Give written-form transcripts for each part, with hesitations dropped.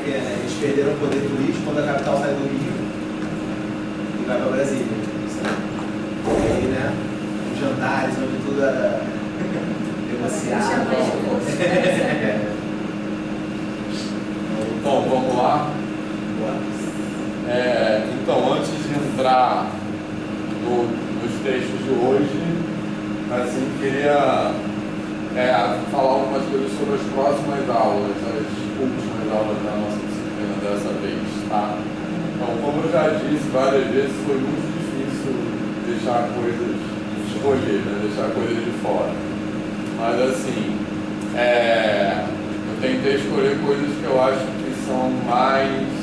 que é, né? Eles perderam o poder político quando a capital sai do Rio e vai para Brasília. E aí, né? Os jantares, onde tudo era negociado. Então, vamos lá. Então, antes de entrar nos textos de hoje, assim, queria falar algumas coisas sobre as próximas aulas, as últimas aulas da nossa disciplina dessa vez, tá? Então, como eu já disse várias vezes, foi muito difícil deixar coisas, escolher, né? Deixar coisas de fora. Mas, assim, eu tentei escolher coisas que eu acho que são mais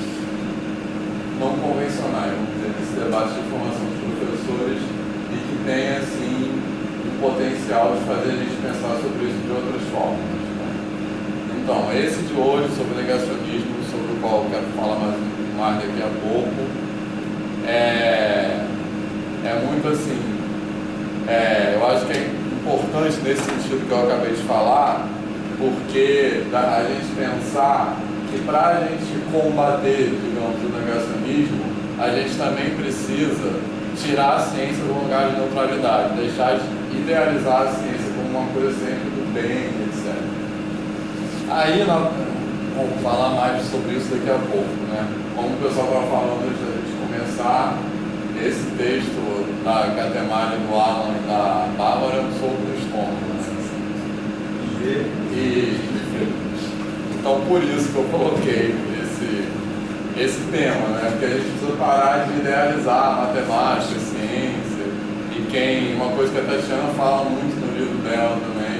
não convencionais, vamos dizer, nesse debate de formação dos professores e que tem, assim, um potencial de fazer a gente pensar sobre isso de outras formas. Né? Então, esse de hoje, sobre negacionismo, sobre o qual eu quero falar mais daqui a pouco, é muito assim, eu acho que é importante nesse sentido que eu acabei de falar, porque a gente pensar que para a gente combater, digamos, o negacionismo, a gente também precisa tirar a ciência do lugar de neutralidade, deixar de idealizar a ciência como uma coisa sempre do bem, etc. Aí nós vamos falar mais sobre isso daqui a pouco, né? Como o pessoal estava falando antes da gente começar, esse texto da Catemari, do Alan e da Bárbara sobre o estômago. Então, por isso que eu coloquei esse tema, né? Porque a gente precisa parar de idealizar a matemática, a ciência, e uma coisa que a Tatiana fala muito no livro dela também,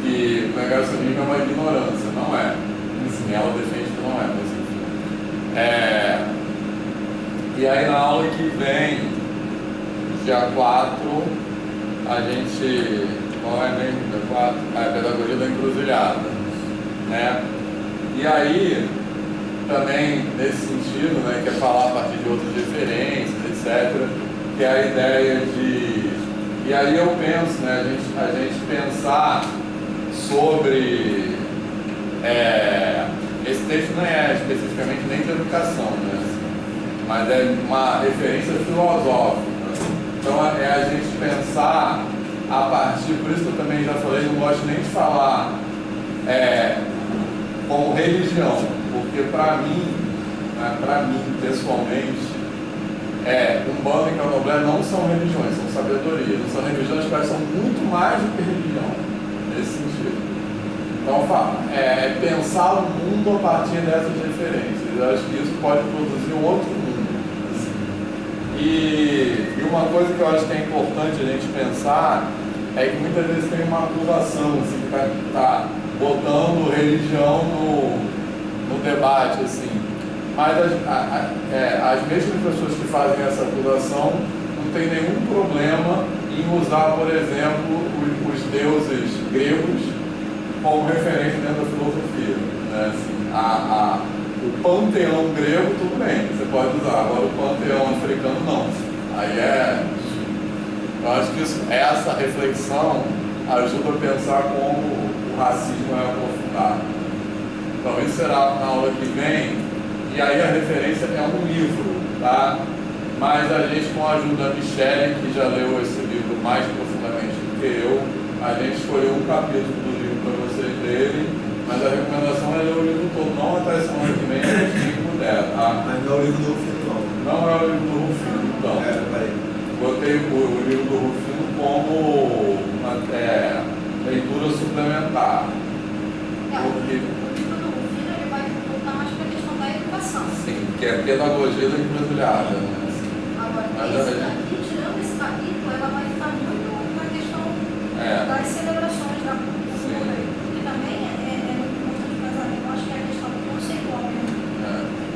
que o negacionismo é uma ignorância, não é. Assim, ela defende que não é, mas enfim. E aí na aula que vem, dia 4, a gente... Qual é mesmo? Dia 4? Pedagogia da Encruzilhada, né? E aí, também nesse sentido, né, que é falar a partir de outras referências, etc., que é a ideia de... E aí eu penso, né, a gente pensar sobre... esse texto não é especificamente nem de educação, né, mas é uma referência filosófica. Então é a gente pensar a partir, por isso que eu também já falei, não gosto nem de falar como religião, porque para mim, pessoalmente, Umbanda e Candomblé não são religiões, são sabedorias, não são religiões que são muito mais do que religião, nesse sentido. Então, pensar o mundo a partir dessas referências. Eu acho que isso pode produzir um outro mundo. Assim. E uma coisa que eu acho que é importante a gente pensar é que muitas vezes tem uma acusação, assim, que está botando religião no debate, assim. Mas as mesmas pessoas que fazem essa acusação não tem nenhum problema em usar, por exemplo, os deuses gregos como referência dentro da filosofia, né? Assim, o panteão grego, tudo bem, você pode usar, agora o panteão africano não. Aí eu acho que essa reflexão ajuda a pensar como o racismo é aprofundado. Então isso será na aula que vem, e aí a referência é um livro, tá? Mas a gente, com a ajuda da Michele, que já leu esse livro mais profundamente do que eu, a gente escolheu um capítulo do livro para vocês lerem, mas a recomendação é ler o livro todo, não até semana que vem, a gente puder, tá? Mas não é o livro do Rufino, não. Não é o livro do Rufino, então. Botei o livro do Rufino como uma leitura suplementar. Porque... O livro do Rufino ele vai voltar mais para a questão da educação. Sim, que é pedagogia da encruzilhada, né? Agora, tirando esse capítulo, ela vai estar muito na questão das celebrações da cultura, que também é muito importante, mas eu acho que é a questão do conceitual mesmo.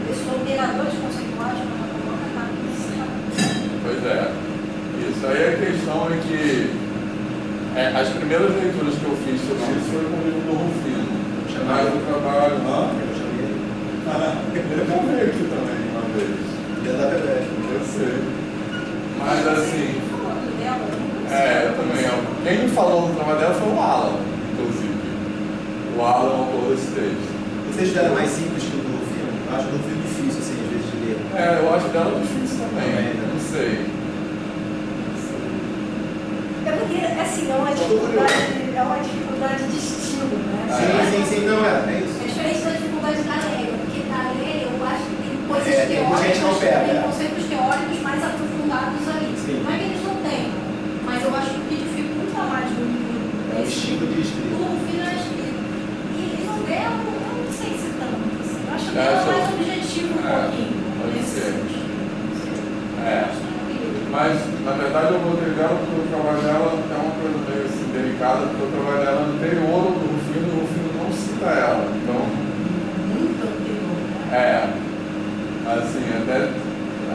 Esses operadores conceituais, como ela coloca, tá? Pois é. Isso aí a questão é que as primeiras leituras que eu fiz sobre isso foi com o livro do Rufino. Mas o trabalho... Eu chamei ele. Ele já veio aqui também uma vez. Ele é da PBF. Eu sei. Mas assim... eu também. Quem me falou no trabalho dela foi o Alan, inclusive. O Alan é o autor desse texto. Vocês fizeram mais simples que o do Rufino? acho que eu fico difícil, assim, às vezes, de ler. Eu acho dela difícil também, não sei. É porque, assim, é uma dificuldade de estilo, né? Sim, não é isso. É diferente da dificuldade da Leia, porque na Leia eu acho que tem coisas teóricas, tem conceitos teóricos mais aprofundados ali. Sim. Não é que eles não tenham, mas eu acho que o que dificulta mais no livro é o estilo de escrita. O final é escrito. E no dela, eu não sei se tanto. Assim. Eu acho que ela é mais objetivo um pouquinho. Pode ser. Mas, na verdade, eu vou dela porque o trabalho dela é uma coisa meio assim, delicada, porque o trabalho dela é anterior ao do Rufino, e o Rufino não cita ela. Então, muito anterior, né? Assim, até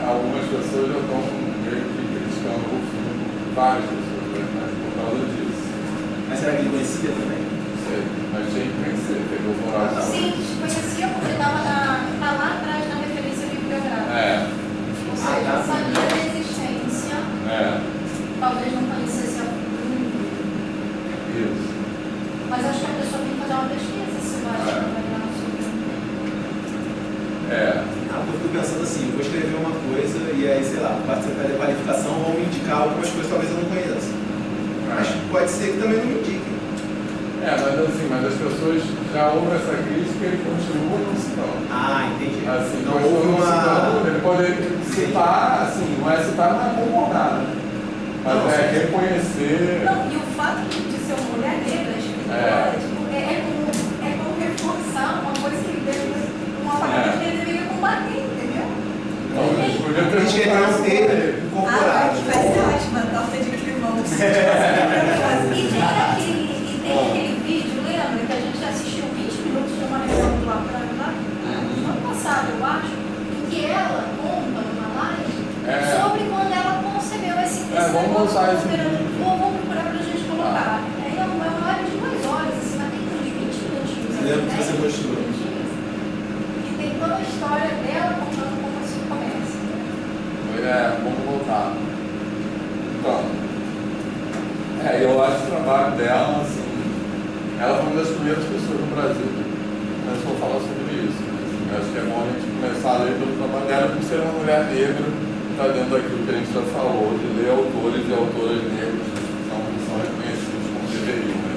algumas pessoas já estão meio que criticando o Rufino, várias pessoas, né, por causa disso. Mas será que ele conhecia também? Não sei, mas tinha que conhecer, tem doutorado. Sim, conhecia porque estava lá atrás na referência bibliográfica. Ou seja, sabia da existência. Talvez não conhecesse a fundo. Isso. Mas acho que a pessoa tem que fazer uma pesquisa se vai trabalhar sobre. Eu fico pensando assim, eu vou escrever uma coisa e aí, sei lá, participar da qualificação vão me indicar algumas coisas que talvez eu não conheça. Mas pode ser que também não me indiquem. Mas as pessoas já ouvem essa crítica e ele continua não citando. Entendi. Assim, não houve uma... Ele pode citar, assim, não é citar, não é concordar, né? Mas não, reconhecer... Não, e o fato de ser uma mulher negra, é como reforçar uma coisa que ele deve, uma parada que ele deveria combater, entendeu? Não, podia ter eles queriam ter incorporado. Vai ser ótima, torta de climão. E tem aquele vídeo, lembra, que a gente assistiu 20 minutos de uma reunião do Lacan, no ano passado, eu acho, em que ela conta numa live sobre quando ela concebeu esse vamos usar esse vídeo. Vou procurar pra gente colocar. É uma live de 2 horas, assim, mas tem uns 20 minutinhos. Eu lembro que você gostou. E tem toda a história dela contando como isso começa. Vamos voltar. Então, eu acho o trabalho dela, assim, ela foi uma das primeiras pessoas no Brasil, mas vou falar sobre isso. Assim, eu acho que é bom a gente começar a ler pelo trabalho dela, por ser uma mulher negra, está dentro daquilo que a gente já falou, de ler autores e autoras negros que são reconhecidos como deveriam. Né?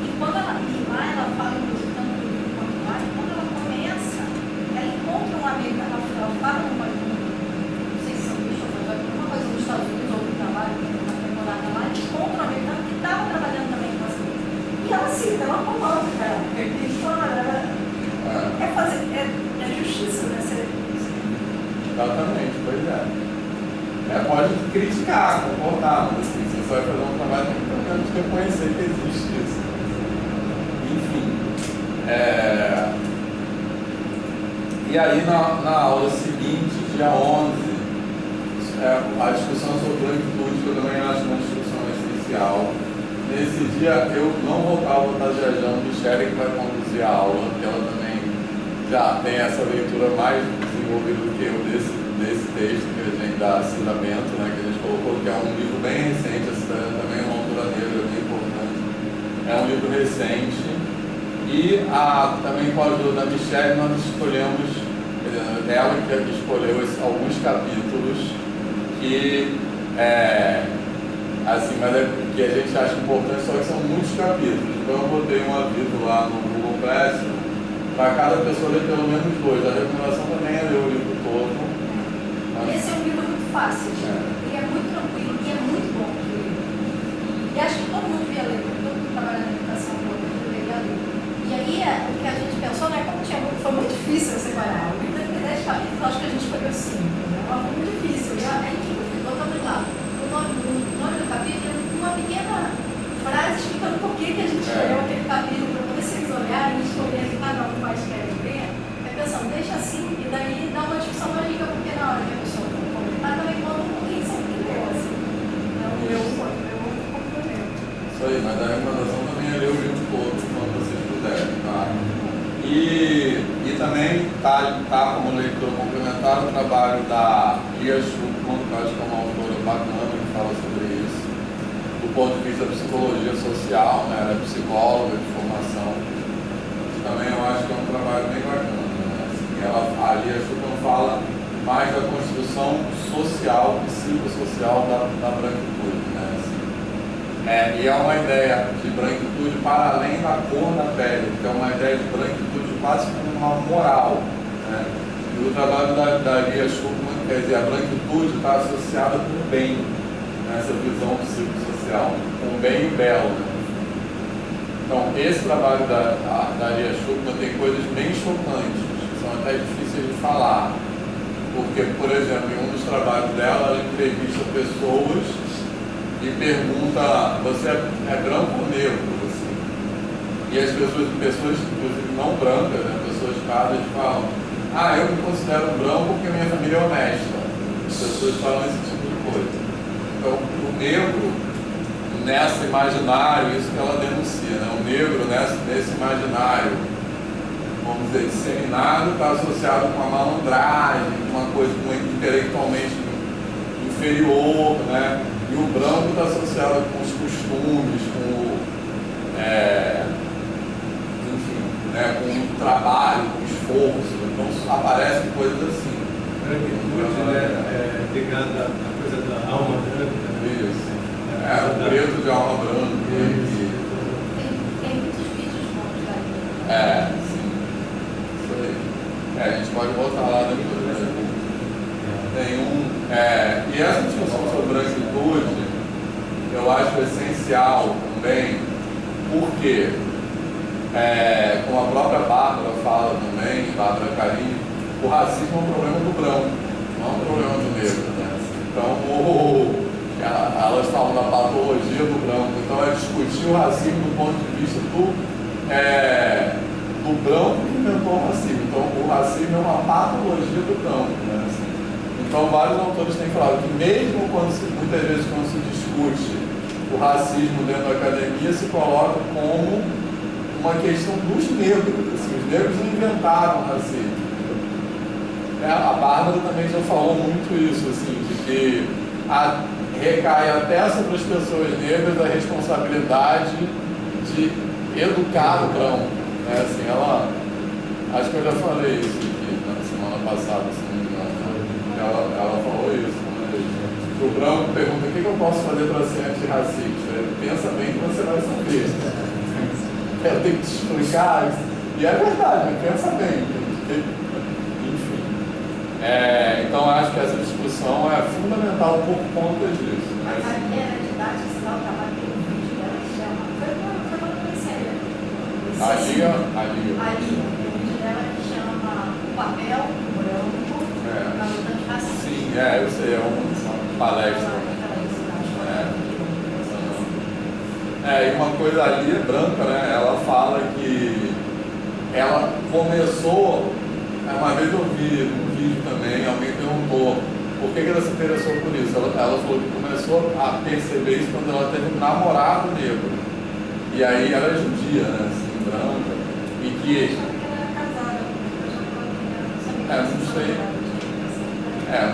E quando ela fala, inclusive, tanto no livro quanto lá, e quando ela começa, ela encontra um americano, ela fala numa, não sei se são alguma coisa nos Estados Unidos ou no trabalho, uma temporada lá, e encontra um americano que estava trabalhando também com as coisas. E ela cita, ela comanda, cara. É justiça, né? Exatamente, pois pode criticar, concordar, mas assim, você vai fazer um trabalho que pelo menos reconhecer que existe isso. Enfim. E aí na aula seguinte, dia 11, a discussão sobre branquitude, que eu também acho uma discussão essencial. Nesse dia eu não vou estar viajando, Michele que vai conduzir a aula, porque ela também já tem essa leitura mais desenvolvida do que eu desse texto que a gente dá Cidamento, né, que a gente colocou, que é um livro bem recente, Cidamento também é uma autora negra bem importante. É um livro recente. E também com a ajuda da Michele nós escolhemos, ela que escolheu alguns capítulos que assim, mas que a gente acha importante, só que são muitos capítulos. Então eu botei um aviso lá no Google Classroom para cada pessoa ler pelo menos 2. A recomendação também é ler o livro todo. Esse é um livro muito fácil, ele é muito tranquilo e é muito bom de ler. E acho que todo mundo devia ler, todo mundo trabalha na educação deveria ler. E aí o que a gente pensou, né, como foi muito difícil eu separar. O livro tem 10 capítulos, acho que a gente escolheu 5. Né? Foi muito difícil. E aí voltamos lá. O nome do capítulo é uma pequena frase explicando por que a gente escolheu aquele capítulo, para poder vocês olharem e escolherem cada um mais quer ler. Pensando, deixa assim, e daí dá uma discussão lógica, porque na hora que a pessoa for comentar, também conta um pouquinho sobre o que leu, assim. Então, eu complemento. Isso aí, mas a recomendação também é ler o livro todo, quando vocês puderem, tá? E também tá como leitura complementar o trabalho da Lia Schuckmann, que eu acho que é uma autora bacana, que fala sobre isso, do ponto de vista da psicologia social, né? Ela é psicóloga de formação. Também eu acho que é um trabalho bem bacana. Ela Lia Schuckmann fala mais da construção social, psicossocial da branquitude, né? Assim, e é uma ideia de branquitude para além da cor da pele, que é uma ideia de branquitude quase como uma moral, né? E o trabalho da Lia Schuckmann, quer dizer, a branquitude está associada com o bem, nessa visão psicossocial, com o bem e o belo, né? Então, esse trabalho da Lia Schuckmann tem coisas bem chocantes, que são até difíceis de falar. Porque, por exemplo, em um dos trabalhos dela, ela entrevista pessoas e pergunta: você é branco ou negro? Assim? E as pessoas, inclusive não brancas, né, pessoas pardas, falam: eu me considero branco porque minha família é honesta. As pessoas falam esse tipo de coisa. Então, o negro, nesse imaginário, isso que ela denuncia, né? O negro nesse imaginário, vamos dizer, disseminado, está associado com a malandragem, com uma coisa intelectualmente inferior, né? E o branco está associado com os costumes, com enfim, né? Com o trabalho, com o esforço. Então aparecem coisas assim. Branquitude, né? Ligada à coisa da alma branca. Isso. O preto de alma branca. Tem muitos vídeos bons daí. Sim. Isso aí. A gente pode voltar lá depois. Tem e essa discussão sobre branquitude, eu acho essencial também, porque, como a própria Bárbara fala também, Bárbara Carinho, o racismo é um problema do branco, não é um problema do negro, né? Então, elas falam da patologia do branco, então é discutir o racismo do ponto de vista do branco que inventou o racismo. Então o racismo é uma patologia do branco, né? Assim, então vários autores têm falado que mesmo muitas vezes quando se discute o racismo dentro da academia, se coloca como uma questão dos negros, assim, os negros não inventaram o racismo. A Bárbara também já falou muito isso, assim, de que recai até sobre as pessoas negras a responsabilidade de educar o branco, né? Assim, acho que eu já falei isso aqui na semana passada, se não me engano. Ela falou isso, né? O branco pergunta: o que eu posso fazer para ser antirracista? Ele pensa bem que você vai sofrer. Eu tenho que te explicar, e é verdade, pensa bem. Enfim. Então acho que essa discussão é fundamental por conta disso. Mas a minha identidade, esse tal trabalho que eu vídeo dela chama. Foi quando eu conheci ela. A Lia. O vídeo dela que chama O Papel Branco na Luta Antirracista. Sim, eu sei, é uma palestra. E uma coisa, a Lia branca, né? Ela fala que ela começou. Uma vez eu vi um vídeo também, alguém perguntou por que ela se interessou por isso. Ela falou que começou a perceber isso quando ela teve um namorado negro. E aí ela é judia, né? Assim, branca. E que. Ela era casada,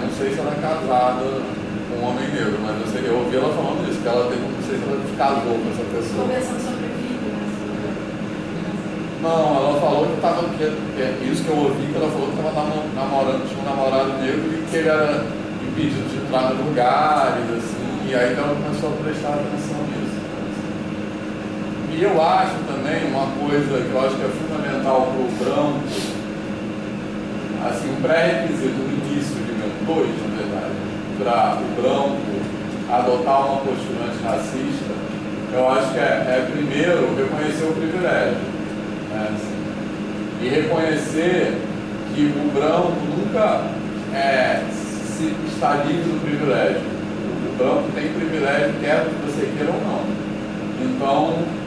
não sei se ela é casada com um homem negro, mas eu ouvi ela falando isso, que ela teve, não sei se ela casou com essa pessoa. Conversando sobre vida, né? Não, ela falou que estava, isso que eu ouvi, que ela falou que estava namorando, tinha um namorado negro e que ele era impedido de entrar em lugares, assim, e aí ela começou a prestar atenção nisso. E eu acho também uma coisa que eu acho que é fundamental para o branco, assim, um pré-requisito no início de dois, na verdade, para o branco adotar uma postura antirracista, eu acho que é primeiro reconhecer o privilégio. Assim, e reconhecer que o branco nunca está livre do privilégio. O branco tem privilégio, quer que você queira ou não. Então,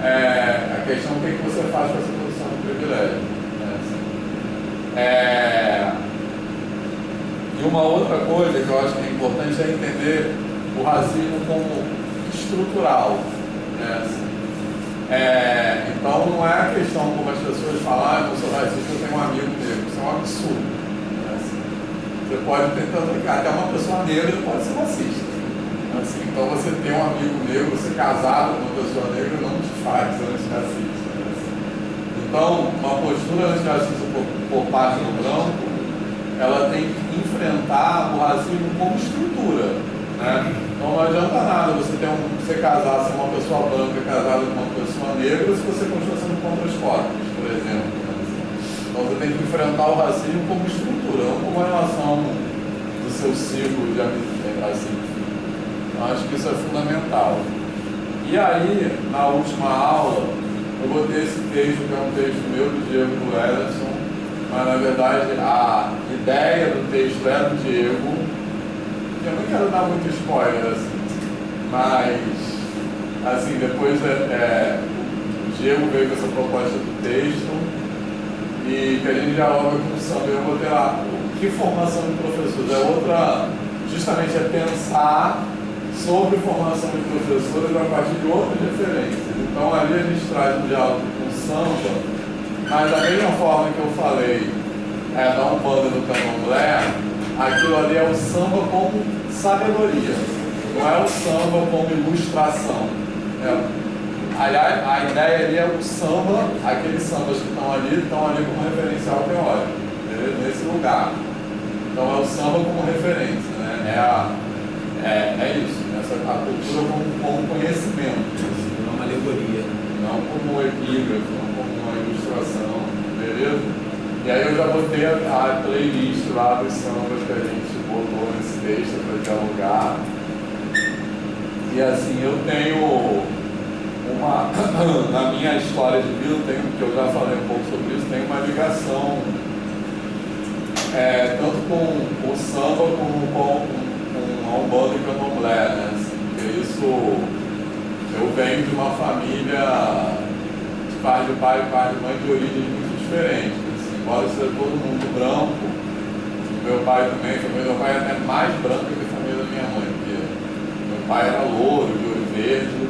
a questão é o que você faz com essa posição de privilégio. E uma outra coisa que eu acho que é importante é entender o racismo como estrutural. Então não é a questão como as pessoas falam: eu sou racista, eu tenho um amigo negro. Isso é um absurdo. Você pode ter até uma pessoa negra pode ser racista. Então você ter um amigo negro, você casado com uma pessoa negra não te faz antirracista. Então uma postura antirracista por parte do branco ela tem que enfrentar o racismo como estrutura, né? Então não adianta nada você casar, ser uma pessoa branca casada com uma pessoa negra se você continua sendo contra os corpos, por exemplo. Então você tem que enfrentar o racismo como estrutura, não como relação do seu ciclo de amizade, assim. Então acho que isso é fundamental. E aí, na última aula, eu botei esse texto, que é um texto meu, do Diego do Ellison, mas na verdade a ideia do texto é do Diego. Eu não quero dar muito spoiler, assim, mas assim, depois o Diego veio com essa proposta do texto e que a gente dialoga com o samba. Eu botei lá, que formação de professores? Justamente pensar sobre formação de professores a partir de outras referências. Então ali a gente traz um diálogo com o samba, mas da mesma forma que eu falei da Umbanda do Candomblé, aquilo ali é o samba como sabedoria, não é o samba como ilustração. Aliás, a ideia ali é o samba, aqueles sambas que estão ali como referencial teórico, beleza? Nesse lugar. Então é o samba como referência, né? É isso, a cultura como conhecimento. Não é uma alegoria. Não como epígrafe, não como uma ilustração, beleza? E aí eu já botei a playlist lá dos sambas que a gente botou nesse texto para dialogar. E assim, eu tenho na minha história de vida, que eu já falei um pouco sobre isso, tem uma ligação tanto com o samba como com a Umbanda e Candomblé, né? Assim, porque isso, eu venho de uma família de pai de pai e pai de mãe de origens muito diferentes. Assim, embora seja todo mundo branco, meu pai também, a família do meu pai é até mais branca que a família da minha mãe, porque meu pai era louro, de olho verde,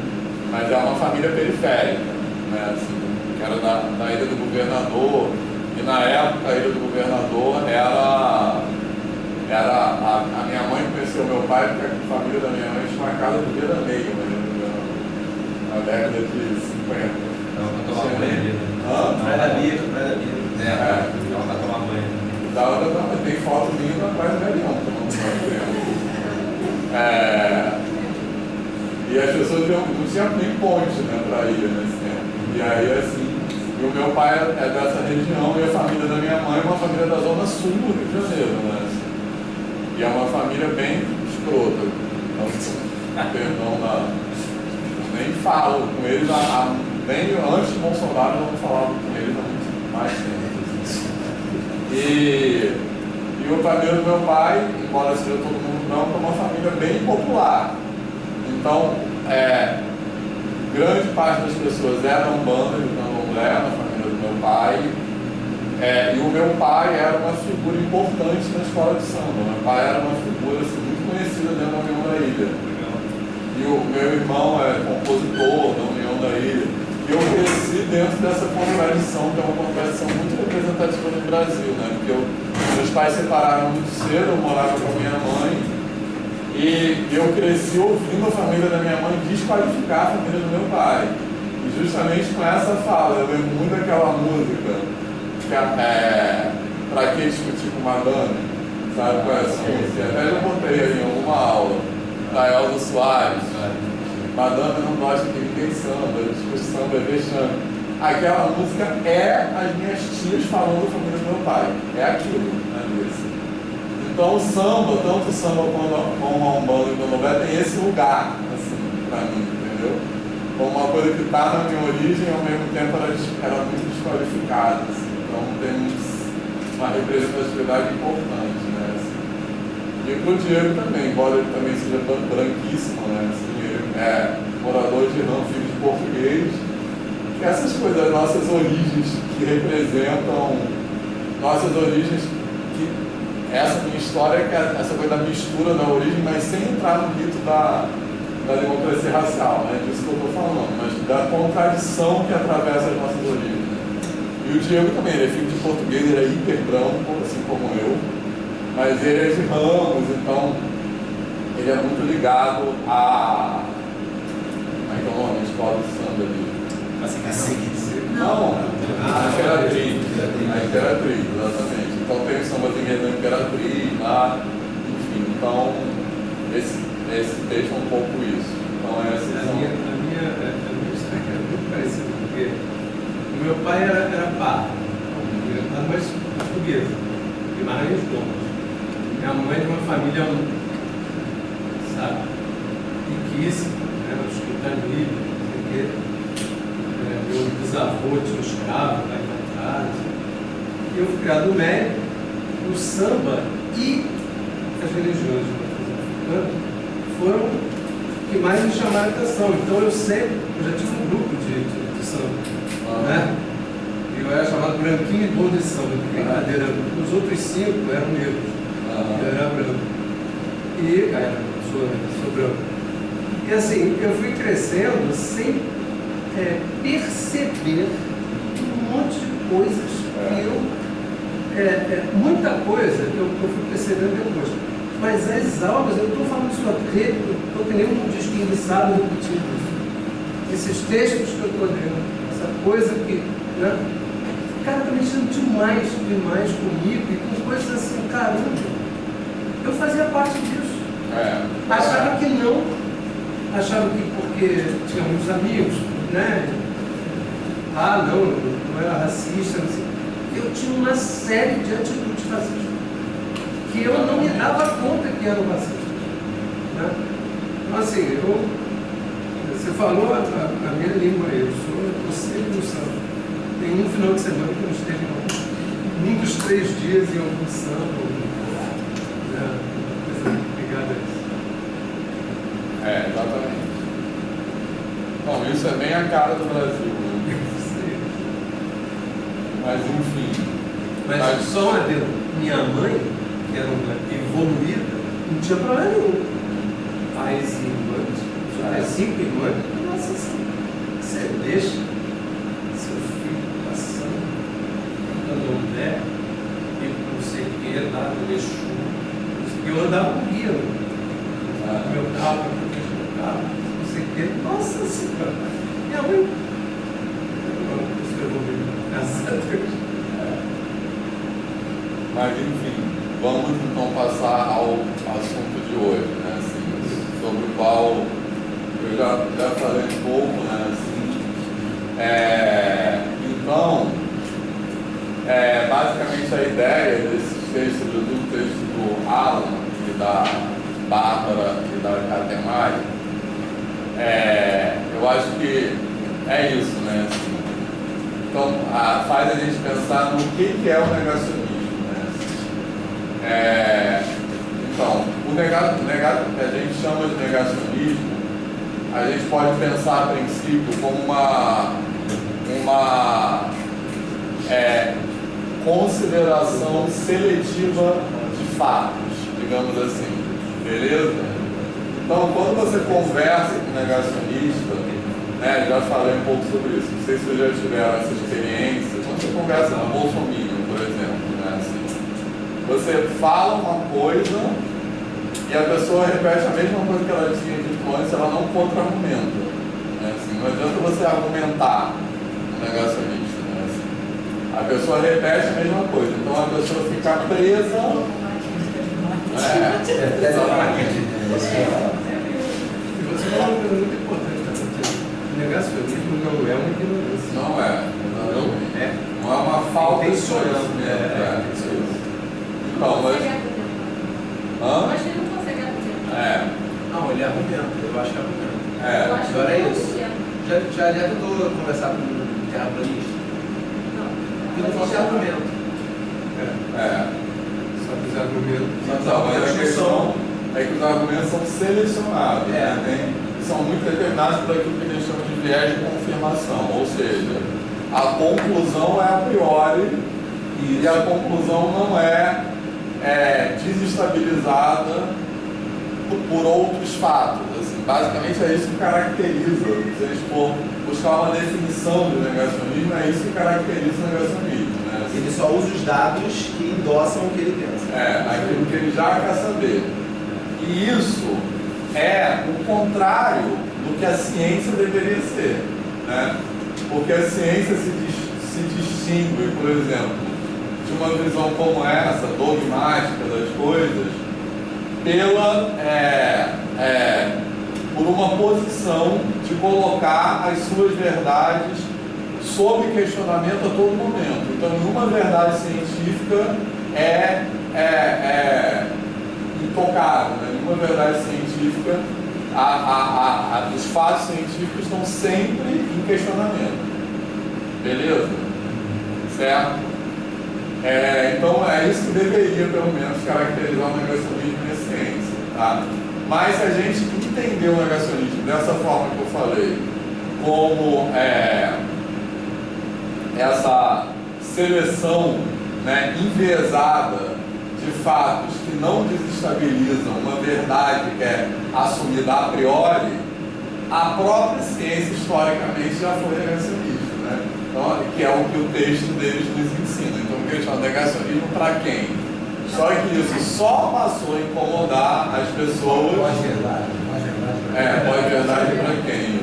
mas é uma família periférica, né? Assim, que era da Ilha do Governador, e na época a Ilha do Governador era a minha mãe conheceu meu pai porque a família da minha mãe tinha uma casa do veraneio, na década de 50. Dava para tomar banho ali, né? Praia da Bia. Dava para tomar banho. Tem foto minha na Praia do Velhão, tomando banho. E as pessoas não tinham nem ponte, né, para ir nesse tempo. E aí, assim, o meu pai é dessa região e a família da minha mãe é uma família da zona sul do Rio de Janeiro, né? Assim. E é uma família bem escrota. Então, perdão, nem falo com eles, nem antes de Bolsonaro eu não falava com eles há muito mais tempo. Assim. E a família do meu pai, embora seja todo mundo branco, é uma família bem popular. Então, grande parte das pessoas era Umbanda e Candomblé na família do meu pai. E o meu pai era uma figura importante na escola de samba. Meu pai era uma figura assim, muito conhecida dentro da União da Ilha. E o meu irmão é compositor da União da Ilha. E eu cresci dentro dessa contradição, que é uma contradição muito representativa no Brasil, né? Porque meus pais se separaram muito cedo, eu morava com a minha mãe. E eu cresci ouvindo a família da minha mãe desqualificar a família do meu pai. E justamente com essa fala, eu lembro muito daquela música. Pra que discutir com Madame? Sabe qual é essa música? Até já botei aí em alguma aula da Elza Soares. Madame não gosta que ninguém samba, discute samba é vexame. Aquela música é as minhas tias falando da família do meu pai. É aquilo, né? Então o samba, tanto o samba como a Umbanda e o Candomblé tem esse lugar, assim, pra mim, entendeu? Como uma coisa que está na minha origem e ao mesmo tempo era muito desqualificada. Assim. Então temos uma representatividade importante, né? Assim. E para o Diego também, embora ele também seja branquíssimo, né? Assim, ele é morador de Ramo, filho de português. Essas coisas, as nossas origens que representam nossas origens, que essa minha história é essa coisa da mistura da origem, mas sem entrar no mito da democracia racial, né? Disso que eu estou falando, mas da contradição que atravessa as nossas origens. E o Diego também, ele é filho de português, ele é hiper branco, assim como eu, mas ele é de Ramos, então ele é muito ligado a então, a escola de samba ali. Assim, Não, a Imperatriz. A Imperatriz, exatamente. Então tem o samba de enredo da Imperatriz lá, enfim. Então, esse texto é um pouco isso. Então, essa a minha história é muito parecida, porque o meu pai era pardo, mas portuguesa, de Maranhão Gomes. Minha mãe é de uma família, sabe, riquíssima, né, no escritório livre, não sei o quê. Meu bisavô tinha um escravo lá atrás. E eu fui criado no médio, o samba e as religiões foram o que mais me chamaram a atenção. Então eu já tive um grupo de samba, né? E eu era chamado branquinho e bom de samba, de brincadeira. Os outros 5 eram negros, eu era branco. E sou branco. E assim, eu fui crescendo sem perceber um monte de coisas que muita coisa eu fui percebendo depois. Mas as aulas, eu estou falando isso aqui, estou que nem um desguiçado repetindo isso. Esses textos que eu estou lendo, essa coisa que, né? Cara, está mexendo demais comigo e com coisas assim, caramba. Eu fazia parte disso. Achava que não. Achava que porque tinha muitos amigos, né? Não era racista, não sei. Eu tinha uma série de atitudes racistas que eu não me dava conta que eram racistas, né? Então assim, você falou a minha língua aí, eu sempre no samba. Tem um final de semana que eu não esteve num dos 3 dias em algum samba, coisa ligada a isso. Exatamente. Bom, isso é bem a cara do Brasil, né? Mas enfim. Mas só uma vez, minha mãe, que era uma evoluída, não tinha problema nenhum. Pais e irmãs, 5 irmãs, nossa, você deixa seu filho passando, andando pé, e não sei o que, lá no Exu. Eu andava com guia, meu carro, meu carro, não sei o que. Nossa Senhora, minha mãe, graças a Deus. Mas enfim, vamos então passar ao assunto de hoje, né? Assim, sobre o qual eu já falei um pouco, né? Assim, então, basicamente a ideia desses textos, do texto do Alan e da Bárbara e da Catemari, eu acho que é isso, né? Assim, então, faz a gente pensar no que é o negacionismo. Então, o que a gente chama de negacionismo, a gente pode pensar a princípio como uma consideração seletiva de fatos, digamos assim, beleza? Então, quando você conversa com um negacionista, né, já falei um pouco sobre isso, não sei se vocês já tiveram essa experiência, quando você conversa com o Bolsonaro, por exemplo, né, assim, você fala uma coisa e a pessoa repete a mesma coisa que ela tinha dito antes, ela não contra-argumenta. Né? Assim, não adianta você argumentar um negacionista. Né? Assim, a pessoa repete a mesma coisa, então a pessoa fica presa. E você falou uma coisa muito importante, o negacionismo não é uma ignorância. Não é. Não é uma falta de conhecimento. Então, mas ele não consegue argumentar. Não, ele argumenta, eu acho que argumenta. Eu acho Agora que é não isso. Já tentou conversar com um terraplanista? Não. E não fosse argumento. Só que os argumentos. mas a questão é que os argumentos são selecionados, né? São muito determinados por aquilo que a gente chama de viés de confirmação, ou seja, a conclusão é a priori e a conclusão não é desestabilizada por outros fatos. Assim, basicamente é isso que caracteriza, se a gente for buscar uma definição do negacionismo, é isso que caracteriza o negacionismo. Né? Assim, Ele só usa os dados que endossam o que ele pensa. Aquilo que ele já quer saber. E isso é o contrário do que a ciência deveria ser. Né? Porque a ciência se distingue, por exemplo, de uma visão como essa, dogmática das coisas, por uma posição de colocar as suas verdades sob questionamento a todo momento. Então, nenhuma verdade científica é intocável, né? Nenhuma verdade científica, os fatos científicos estão sempre em questionamento. Beleza? Certo? Então, é isso que deveria, pelo menos, caracterizar o negacionismo na ciência. Tá? Mas se a gente entender o negacionismo dessa forma que eu falei, como essa seleção, né, enviesada de fatos que não desestabilizam uma verdade que é assumida a priori, a própria ciência historicamente já foi negacionista, né? Então, que é o que o texto deles nos ensina. Então, questão negacionismo para quem? Só que isso só passou a incomodar as pessoas. Pós-verdade para quem?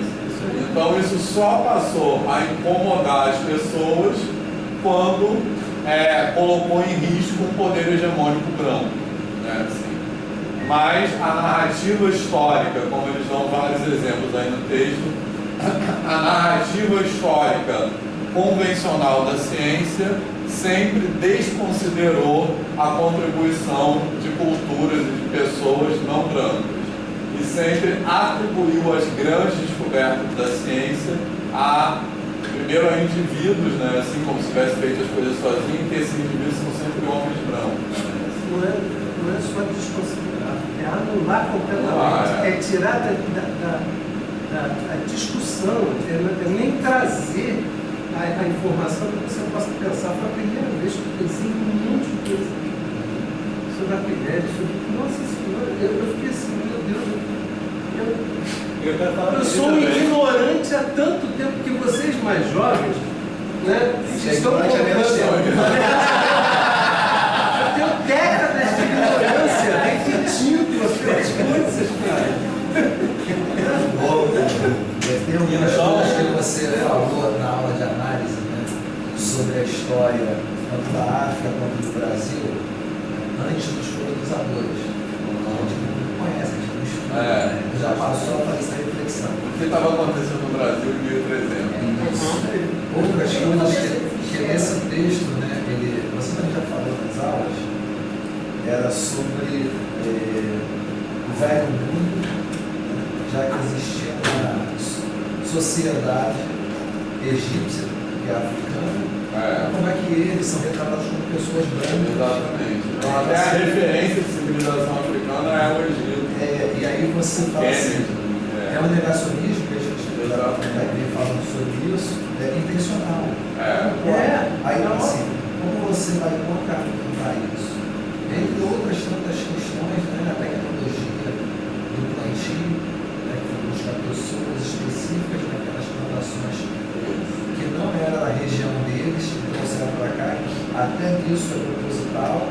Então, isso só passou a incomodar as pessoas quando colocou em risco um poder hegemônico branco. Né? Assim. Mas a narrativa histórica, como eles dão vários exemplos aí no texto, a narrativa histórica convencional da ciência sempre desconsiderou a contribuição de culturas e de pessoas não brancas e sempre atribuiu as grandes descobertas da ciência primeiro a indivíduos, né, assim como se tivesse feito as coisas sozinho, que esses indivíduos são sempre homens brancos. Não é só desconsiderar, é anular completamente, é tirar da discussão, é nem trazer a informação para que você possa pensar. Foi a primeira vez que eu pensei em um monte de coisa sobre a Pirelli, nossa senhora, eu fiquei assim, meu Deus, eu sou um ignorante há tanto tempo que vocês mais jovens, né, estão colocando. Eu tenho décadas de ignorância repetindo aquelas coisas, cara. Tem algumas coisas que você falou na aula de análise, né, sobre a história tanto da África quanto do Brasil, antes dos colonizadores. A gente não conhece, a gente não estuda, já passou a fazer essa reflexão. O que estava acontecendo no Brasil em 1300? Outras coisas que nesse texto, né, você também já falou nas aulas, era sobre o velho mundo, já que existia uma sociedade egípcia e africana, como é que eles são retratados como pessoas brancas. Exatamente. Então, até a referência de civilização africana é o Egito. E aí você fala assim, é um negacionismo que a gente vem falando sobre isso, intencional. Aí assim, como você vai contratar isso? Entre outras tantas questões, né, a tecnologia do plantio, né, que busca pessoas específicas naquelas plantações que não era da região deles, que trouxeram para cá, até isso é proposital,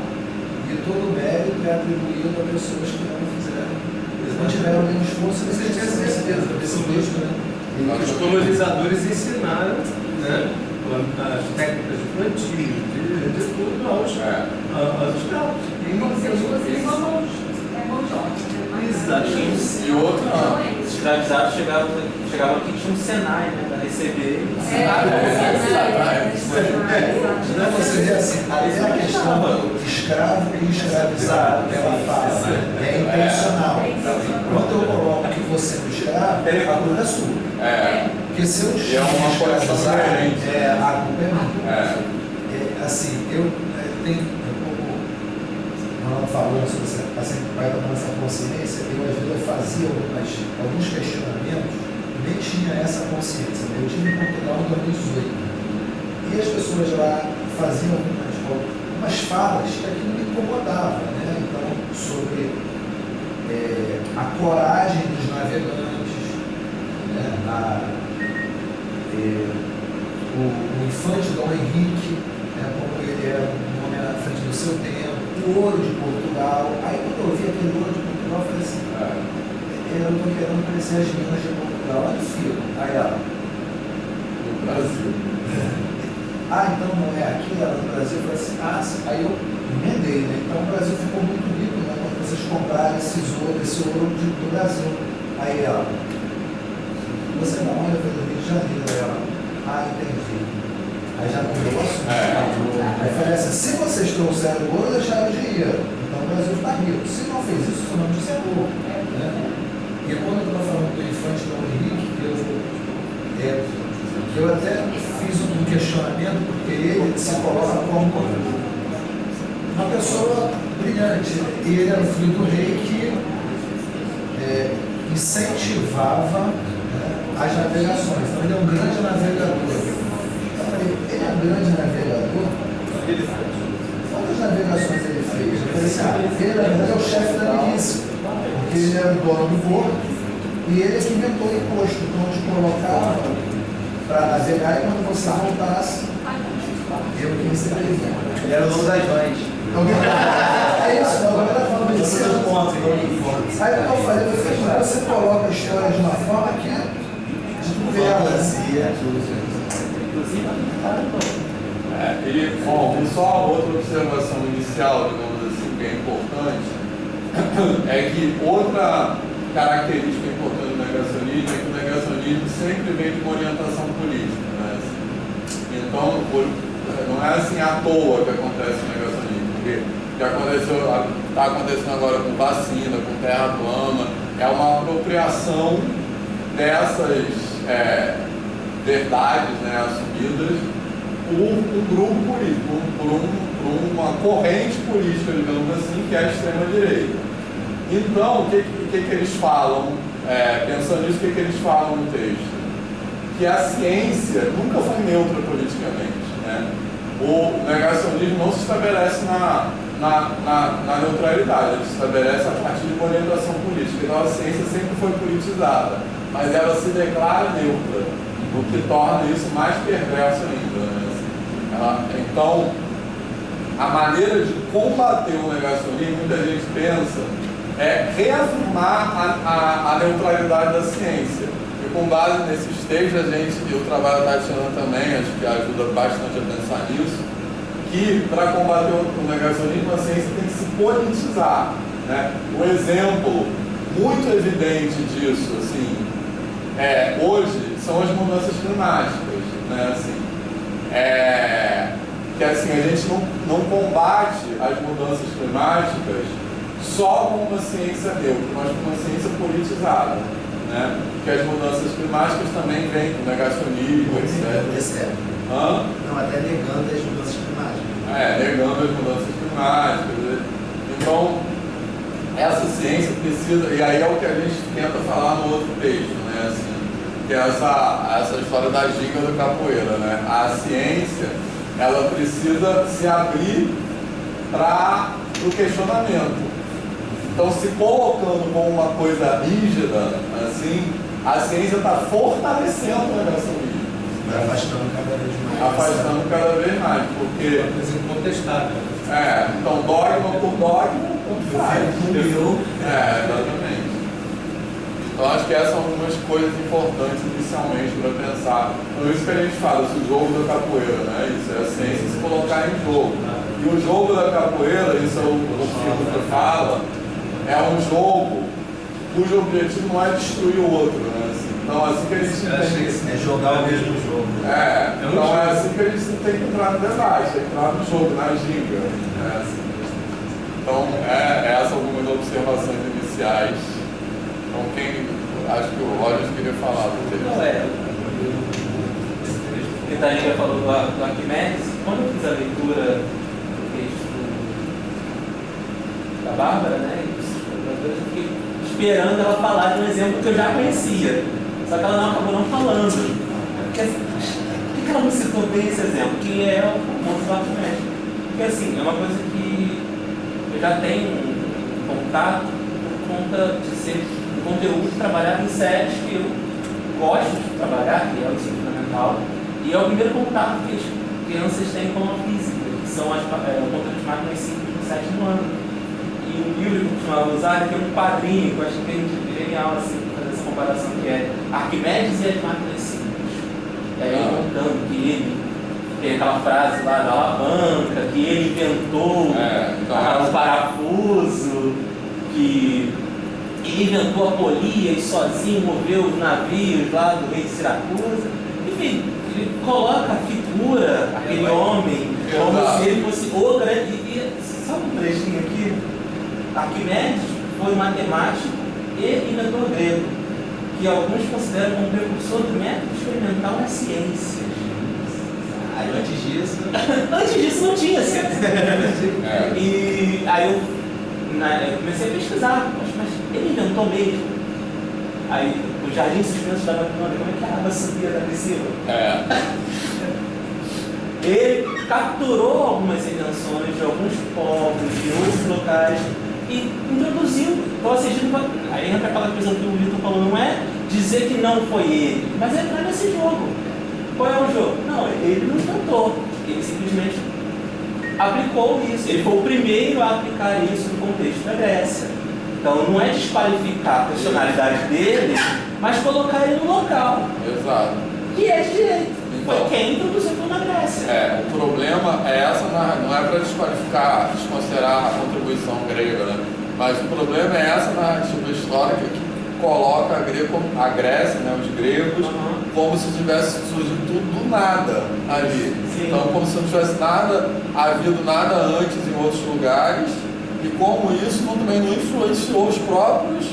e todo o mérito é atribuído a pessoas que não fizeram, eles não tiveram nenhum esforço, Você tinha certeza desse mesmo, né? Os colonizadores ensinaram, né, as técnicas de plantio, de tudo aos escravos. Exatamente. E outro não. Os escravizados chegavam aqui, tinha um Senai, né, para receber. Então você vê assim, até a questão do escravo e escravizado, que ela fala, é intencional. Quando eu coloco que você é um escravo, a culpa é sua. Porque se eu escravizar, a culpa é minha. Assim, eu tenho não falando sobre essa vai tomando essa consciência, eu às vezes fazia alguns questionamentos, nem tinha essa consciência. Eu tive em Portugal em 2018 e as pessoas lá faziam algumas falas que aquilo me incomodava, né? Então, sobre a coragem dos navegantes, né? O infante Dom Henrique, né? Como ele era um homem à frente do seu tempo, o ouro de Portugal. Aí quando eu vi aquele ouro de Portugal, eu falei assim, eu estou querendo conhecer as minas de Portugal, olha o filho. Aí ela, Brasil. Então não é aqui, era no Brasil. Eu falei assim, aí eu emendei, né? Então o Brasil ficou muito rico, né? Quando vocês compraram esse ouro do Brasil. Aí ela, você não olha pelo Rio de Janeiro, aí ela, entendi. Aí já mudou o assunto. Aí eu falei assim, se vocês trouxeram o ouro, deixaram o dinheiro. Então o Brasil está rico. Se não fez isso, o nome disso é ouro. Né? E quando eu estava falando do Infante Dom Henrique, eu até fiz um questionamento, porque ele se coloca como uma pessoa brilhante. E ele era filho do rei que incentivava, né, as navegações. Então ele é um grande navegador. Eu falei, ele é um grande navegador? Quantas navegações ele fez? Eu falei assim, ele na verdade é o chefe da milícia, porque ele era o dono do porto e ele é que inventou o imposto. Então te colocava para navegar e quando você voltasse, eu que receberia. Ele era o dono das mães. É isso, não, agora falando de ser um ponto. Aí eu falei, você coloca a história de uma forma que vê a fantasia, E, bom, só outra observação inicial, digamos assim, que é importante, é que outra característica importante do negacionismo é que o negacionismo sempre vem de uma orientação política, né? Então, não é assim à toa que acontece o negacionismo, porque está acontecendo agora com vacina, com terra plana, é uma apropriação dessas verdades, né, assumidas por um grupo político, por uma corrente política, digamos assim, que é a extrema-direita. Então, o que eles falam, pensando nisso, o que eles falam no texto? Que a ciência nunca foi neutra politicamente, né? O negacionismo não se estabelece na neutralidade, ele se estabelece a partir de uma orientação política. Então a ciência sempre foi politizada, mas ela se declara neutra, o que torna isso mais perverso ainda, né? Então, a maneira de combater o negacionismo, muita gente pensa, é reafirmar a neutralidade da ciência. E com base nesses textos, o trabalho da Tatiana também, acho que ajuda bastante a pensar nisso, que para combater o negacionismo, a ciência tem que se politizar, né? Um exemplo muito evidente disso, assim, hoje, são as mudanças climáticas, né? Assim, que assim, a gente não combate as mudanças climáticas só com uma ciência neutra, mas com uma ciência politizada, né? Porque as mudanças climáticas também vêm com negacionismo, etc. Não, até negando as mudanças climáticas. Negando as mudanças climáticas. Então, essa ciência precisa, e aí é o que a gente tenta falar no outro texto, né? Assim, que é essa história da giga da capoeira, né? A ciência, ela precisa se abrir para o questionamento. Então, se colocando como uma coisa rígida, assim, a ciência está fortalecendo o negacionismo. Afastando cada vez mais. Afastando cada vez mais, porque... Uma coisa incontestável. Então, dogma por dogma, tanto faz. Exatamente. Então, acho que essas são algumas coisas importantes inicialmente para pensar. Por isso que a gente fala, esse jogo da capoeira, né? Isso é a ciência se colocar em jogo. E o jogo da capoeira, isso é o que fala, é um jogo cujo objetivo não é destruir o outro, né? Assim, então, assim que a gente é jogar o mesmo jogo. Então é assim que a gente tem que entrar no debate, tem que entrar no jogo, na giga. Né? Assim. Então, essas algumas observações iniciais. Então, acho que o Rogers queria falar do texto. O que a Tânia falou do Arquimedes, quando eu fiz a leitura do texto da Bárbara, né, eu fiquei esperando ela falar de um exemplo que eu já conhecia, só que ela não acabou não falando. Por que ela não citou bem esse exemplo, que é o ponto do Arquimedes? Porque assim, é uma coisa que eu já tenho um contato por conta de ser um conteúdo trabalhado em séries que eu gosto de trabalhar, que é o ensino fundamental, e é o primeiro contato que as crianças têm com a física, que são o conteúdo de máquinas simples no 7º ano. E o livro que eu costumava usar é um quadrinho, que eu acho que é genial assim, fazer essa comparação, que é Arquimedes e as máquinas simples. E aí contando que ele tem aquela frase lá da alavanca, que ele inventou o parafuso, que ele inventou a polia e sozinho moveu os navios lá do rei de Siracusa. Enfim, ele coloca a figura, aquele homem, como se ele fosse o grande. E só um trechinho aqui: Arquimedes foi matemático e inventor grego, que alguns consideram como precursor do método experimental nas ciências. Antes disso não tinha ciência. E aí eu comecei a pesquisar, mas ele inventou mesmo. Aí o Jardim Suspenso da Babilônia, como é que a água subia da piscina? Ele capturou algumas invenções de alguns povos, de outros locais, e introduziu. Então, aí entra aquela coisa que o Vitor falou, não é dizer que não foi ele, mas é entrar nesse jogo. Qual é o jogo? Não, ele não inventou, ele simplesmente aplicou isso. Ele foi o primeiro a aplicar isso no contexto da Grécia. Então não é desqualificar a personalidade dele, mas colocar ele no local. Exato. Que é de direito. Foi quem introduziu na Grécia. O problema é essa, não é para desqualificar, desconsiderar a contribuição grega, né? Mas o problema é essa narrativa histórica que coloca a Grécia, né, os gregos, como se tivesse surgido tudo do nada ali. Sim. Então, como se não tivesse havido nada antes em outros lugares, e como isso também não influenciou os próprios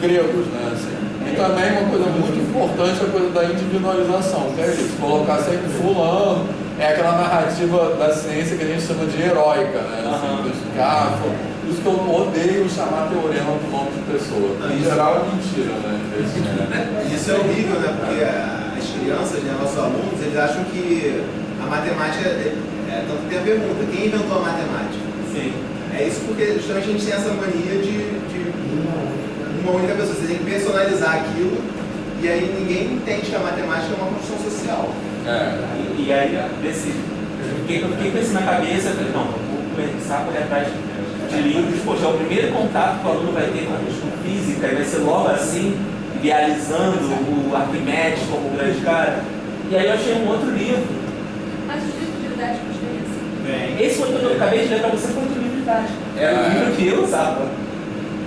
gregos, né? Assim. E também uma coisa muito importante é a coisa da individualização, que é isso, colocar sempre fulano, é aquela narrativa da ciência que a gente chama de heróica, né? Assim, por isso que eu odeio chamar teorema por nome de pessoa. Em geral é mentira, né? Isso é horrível, né? Porque as crianças, né, nossos alunos, eles acham que a matemática tanto tem a pergunta, quem inventou a matemática? Sim. É isso porque justamente a gente tem essa mania de uma única pessoa. Você tem que personalizar aquilo e aí ninguém entende que a matemática é uma construção social. E aí, eu fiquei com isso na cabeça, eu falei, não, vou começar a correr atrás de livros, poxa, é o primeiro contato que o aluno vai ter com física, e vai ser logo assim, idealizando o Arquimedes como o grande cara. E aí eu achei um outro livro. Mas os livros didáticos têm assim? Esse foi o que eu acabei de ler para você, foi outro livro didático. Era o livro que eu usava.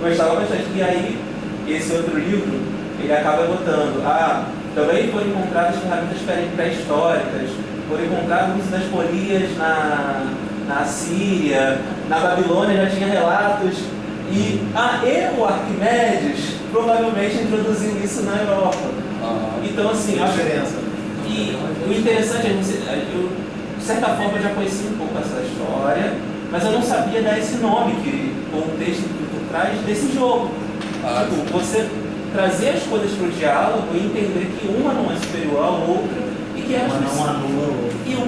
Gostava bastante. E aí, esse outro livro, ele acaba botando, também foram encontradas ferramentas pré-históricas, foram encontrados o uso das polias na Síria, na Babilônia já tinha relatos, e o Arquimedes provavelmente introduziu isso na Europa. Então, assim, a diferença. E o interessante é eu, de certa forma, já conhecia um pouco essa história, mas eu não sabia dar esse nome que o texto por trás desse jogo. Tipo, você trazer as coisas para o diálogo e entender que uma não é superior à outra e que elas uma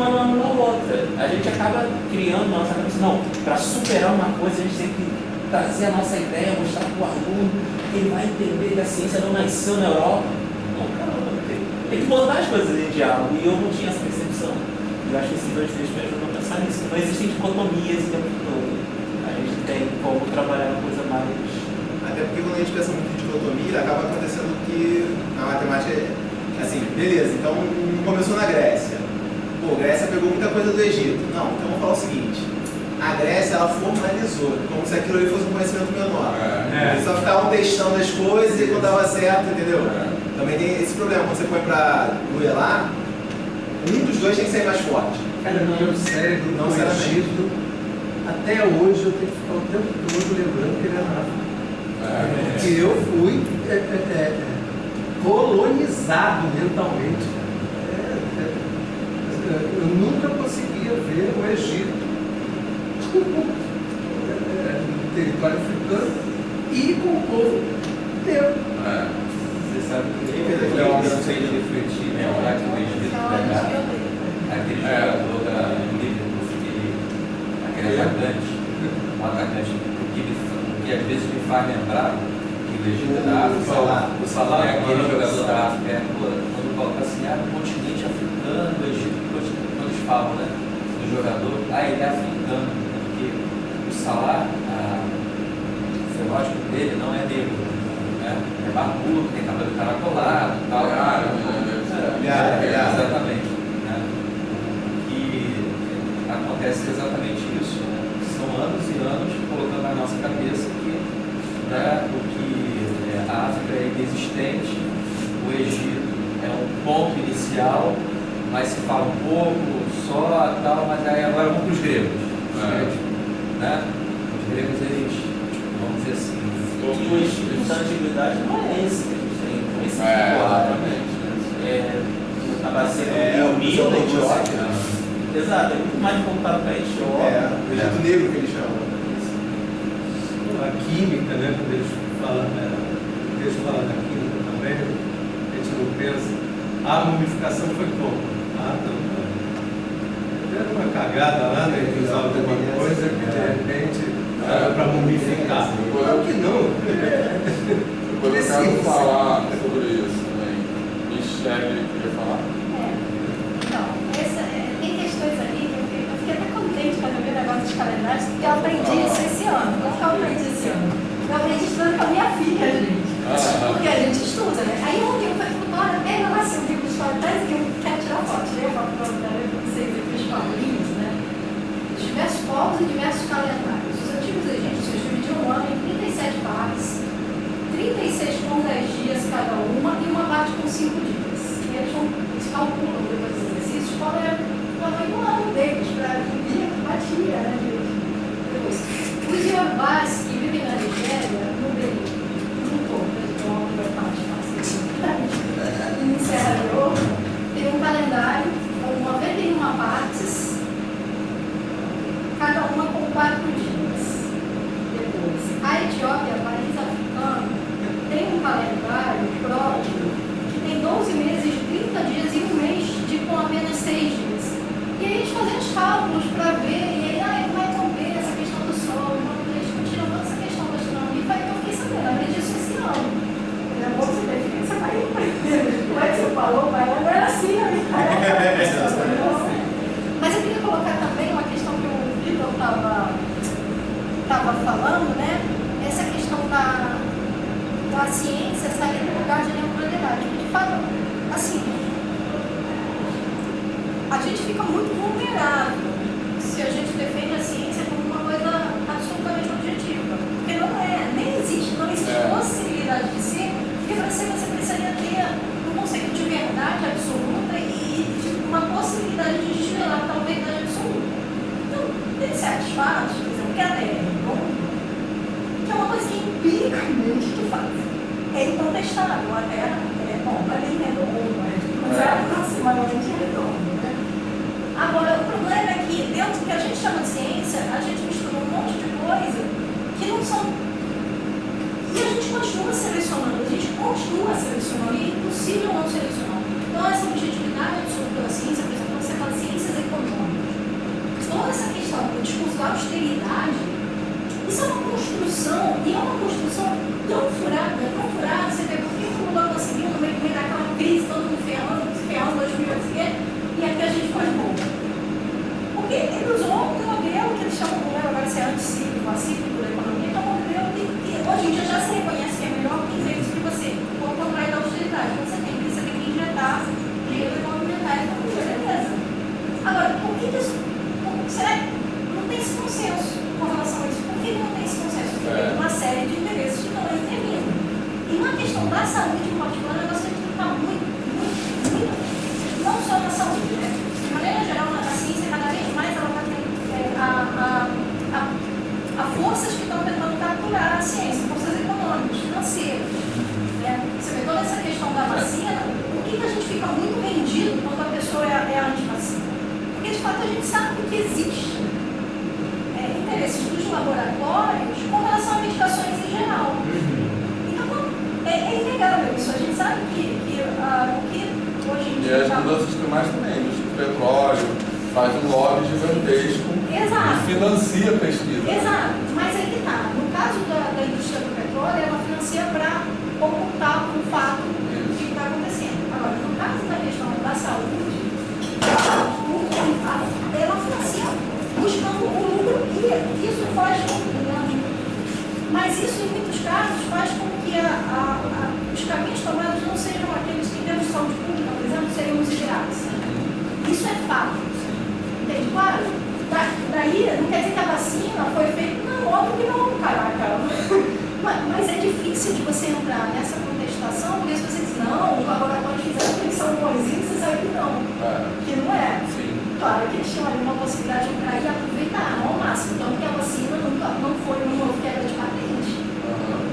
não anula a outra. A gente acaba criando nossa cabeça, não, para superar uma coisa a gente tem que trazer a nossa ideia, mostrar para o aluno que ele vai entender que a ciência não nasceu na Europa. Não, caramba, tem que botar as coisas em diálogo, e eu não tinha essa percepção. Eu acho que esses dois textos me ajudam a pensar nisso. Não existem dicotomias o tempo todo. A gente tem como trabalhar uma coisa mais... Até porque quando a gente pensa muito em dicotomia, acaba acontecendo que na matemática assim, beleza, então começou na Grécia. Pô, a Grécia pegou muita coisa do Egito. Não, então vamos falar o seguinte, a Grécia, ela formalizou, como se aquilo ali fosse um conhecimento menor. Eles só ficavam testando as coisas e quando dava certo, entendeu? Também tem esse problema, quando você põe pra duelar, um dos dois tem que sair mais forte. Cara, não, sério, no Egito, até hoje eu tenho que ficar o tempo todo lembrando que ele é África. Porque eu fui colonizado mentalmente. Eu nunca conseguia ver o Egito no território africano e com o povo teu. Você sabe que é uma coisa que eu refleti, né? Olhar que o Egito aquele jogador da Liverpool, aquele atacante, um atacante que às vezes me faz lembrar que o Egito é da África. O Salah é aquele jogador da África. Quando coloca assim, no continente africano, o Egito, quando eles falam, né, do jogador, ele é africano, porque o Salah, o fenótipo dele não é negro, né? É barbudo, tem cabelo caracolado e tal. Exatamente. Né? O que acontece é exatamente isso. Né? São anos e anos colocando na nossa cabeça que, né, o que a África é inexistente, o Egito é um ponto inicial, mas se fala um pouco só tal, mas aí agora vamos para os gregos. Né? Os gregos, eles, vamos dizer assim, o Egito da antiguidade não é esse que a gente tem, esse acaba sendo o Nilo da Etiópia. Exato, é muito mais voltado para a Etiópia. O Egito Negro que eles chamam. A química, né? Quando eles falam da química também, a gente não pensa. A mumificação foi como? Não. Era uma cagada lá, né? Que usava alguma coisa que de repente era para mumificar. Claro que não. Depois eu quero falar sobre isso também. Michele, queria falar? Então, tem questões ali que eu fiquei até contente quando eu vi o negócio dos calendários, porque eu aprendi isso esse ano. Como que eu aprendi esse ano? Eu aprendi estudando com a minha filha, gente. Porque a gente estuda, né? Aí ontem eu falei, olha, pega lá seu livro de história, que eu quero tirar foto. Tirei a foto para vocês aqui, os quadrinhos, né? Diversos povos e diversos calendários. Os antigos egípcios dividiam o ano em 37 partes, 36 com 10 dias cada uma e uma parte com 5 dias. E eles calculam depois dos exercícios qual é o tamanho do ano deles, para ver a batia, né, gente? Depois, os iorubás que vivem na Nigéria, no Benin, no todo, em Serra Leoa, tem um calendário com 91 partes, cada uma com 4 dias. Depois, a Etiópia, país africano, tem um calendário próprio que tem 12 meses, 30 dias e um mês com apenas 6 dias. E aí eles fazem os cálculos para ver, e aí como é que eu vejo essa questão do sol, eles continuam toda essa questão da astronomia, e eu fiquei sabendo, além disso, esse ano. É bom você ver, você vai como é que você falou, pai? Não era assim, né? Mas eu queria colocar também uma questão que o Vitor estava falando, né? Essa questão da ciência sair do lugar de neutralidade. De fato, assim, a gente fica muito vulnerável se a gente defende a ciência como uma coisa absolutamente objetiva. Porque não existe possibilidade de ser, porque para ser você precisaria ter um conceito de verdade absoluta e uma possibilidade de desvelar tal verdade absoluta. Então, tem certos fatos, por exemplo, que a Terra que é uma coisa que empiricamente tu faz. É incontestável. A Terra para mim é redonda, mas é aproximadamente redonda. Né? Agora, o problema é que dentro do que a gente chama de ciência, a gente mistura um monte de coisa que não são. E a gente continua selecionando, e é impossível não selecionar. Então, essa objetividade absoluta da ciência, por exemplo, quando você fala de ciências econômicas, toda essa questão do discurso da austeridade, isso é uma construção, e é uma construção tão furada, você vê por que o Lula conseguiu no meio daquela crise, todo mundo ferrando 2020, e aqui a gente foi bom. Porque ele usou um modelo que eles chamam de modelo, agora se é anticíclico, acíclico da economia, que é um modelo que hoje em dia já se reconhece que é melhor que isso que você, ao contrário da austeridade, você tem que injetar dinheiro na economia monetária, então beleza. Agora, por que isso, será que não tem esse consenso com relação a isso? Por que não tem esse consenso? Porque tem uma série de interesses que estão intervindo. E na questão da saúde, em particular, nós temos que estar muito, não só na saúde, né? De maneira geral, a ciência, cada vez mais, ela está tendo forças que estão tentando capturar a ciência, forças econômicas, financeiras. Né? Você vê toda essa questão da vacina, por que a gente fica muito rendido quando a pessoa é anti-vacina? Porque, de fato, a gente sabe que existe interesses dos laboratórios com relação a medicações em geral. Então, é inegável isso. A gente sabe que o que hoje em dia... E as mudanças climáticas também, o petróleo faz um lobby gigantesco. Exato. E financia a pesquisa. Exato, mas aí que tá. No caso da indústria do petróleo, ela financia para ocultar o fato do que está acontecendo. Agora, no caso da questão da saúde, ela financia buscando o lucro, e isso faz com que, mas isso em muitos casos faz com que os caminhos tomados não sejam aqueles que, em termos de saúde pública, por exemplo, seríamos virados. Isso é fato. Entende? Claro, daí não quer dizer que a vacina foi feita, não, óbvio que não, caraca. Mas é difícil de você entrar nessa contestação, porque se você diz, não, os laboratórios fizeram porque são bonzinhos, você sabe que não. Que não é. Sim. Claro que eles tinham ali uma possibilidade de entrar e aproveitar ao máximo. Tanto que a vacina não foi uma quebra de patente,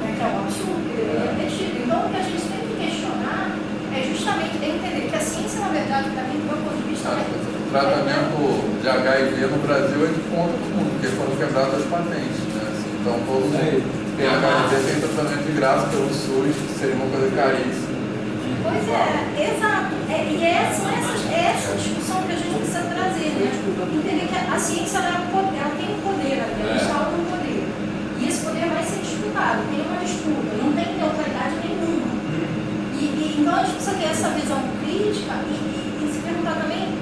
né, que é um absurdo, que deveria ter tido. Então, o que a gente tem que questionar é justamente entender que a ciência, na verdade, para mim, do meu ponto de vista, o tratamento de HIV no Brasil é de ponta do mundo, porque foram quebradas as patentes, né? Assim, então, todo mundo tem HIV, tem tratamento de graça pelo SUS, que seria uma coisa caríssima. Pois é, exato. E essa discussão que a gente precisa trazer, né? Entender que a ciência ela tem um poder, ela instala um poder. E esse poder vai ser disputado, tem uma disputa, não tem neutralidade nenhuma. Então a gente precisa ter essa visão crítica e se perguntar também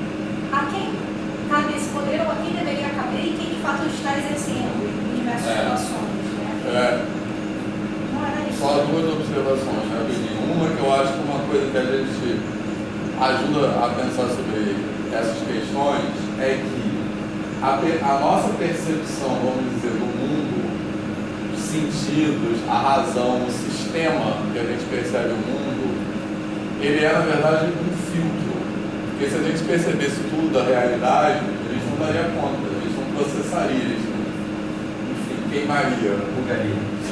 a quem cabe esse poder ou a quem deveria caber e quem de fato está exercendo em diversas situações. Né? Só duas observações, né? Uma que eu acho que uma coisa que a gente ajuda a pensar sobre essas questões é que a nossa percepção, vamos dizer, do mundo, os sentidos, a razão, o sistema que a gente percebe o mundo, ele é na verdade um filtro. Porque se a gente percebesse tudo da realidade, a gente não daria conta, a gente não processaria, a gente não, enfim, queimaria.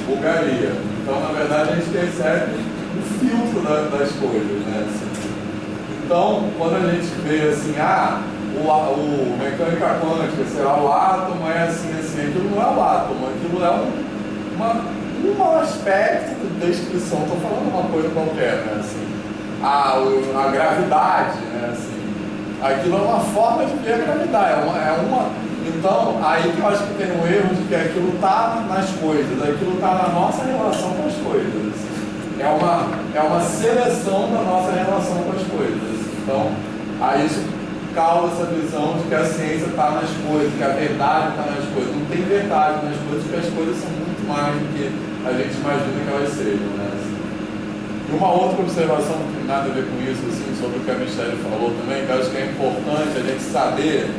Bugaria. Então, na verdade, a gente percebe o filtro das coisas, né? Então, quando a gente vê assim, o mecânica quântica, será o átomo, é assim, aquilo não é o átomo, aquilo é um aspecto de descrição, estou falando uma coisa qualquer, né? Assim, a gravidade, né? Assim, aquilo é uma forma de ver a gravidade, então, aí que eu acho que tem um erro de que aquilo está nas coisas, aquilo está na nossa relação com as coisas. É uma seleção da nossa relação com as coisas. Então, aí isso causa essa visão de que a ciência está nas coisas, que a verdade está nas coisas. Não tem verdade nas coisas, porque as coisas são muito mais do que a gente imagina que elas sejam, né? E uma outra observação que tem nada a ver com isso, assim, sobre o que a Michelle falou também, que eu acho que é importante a gente saber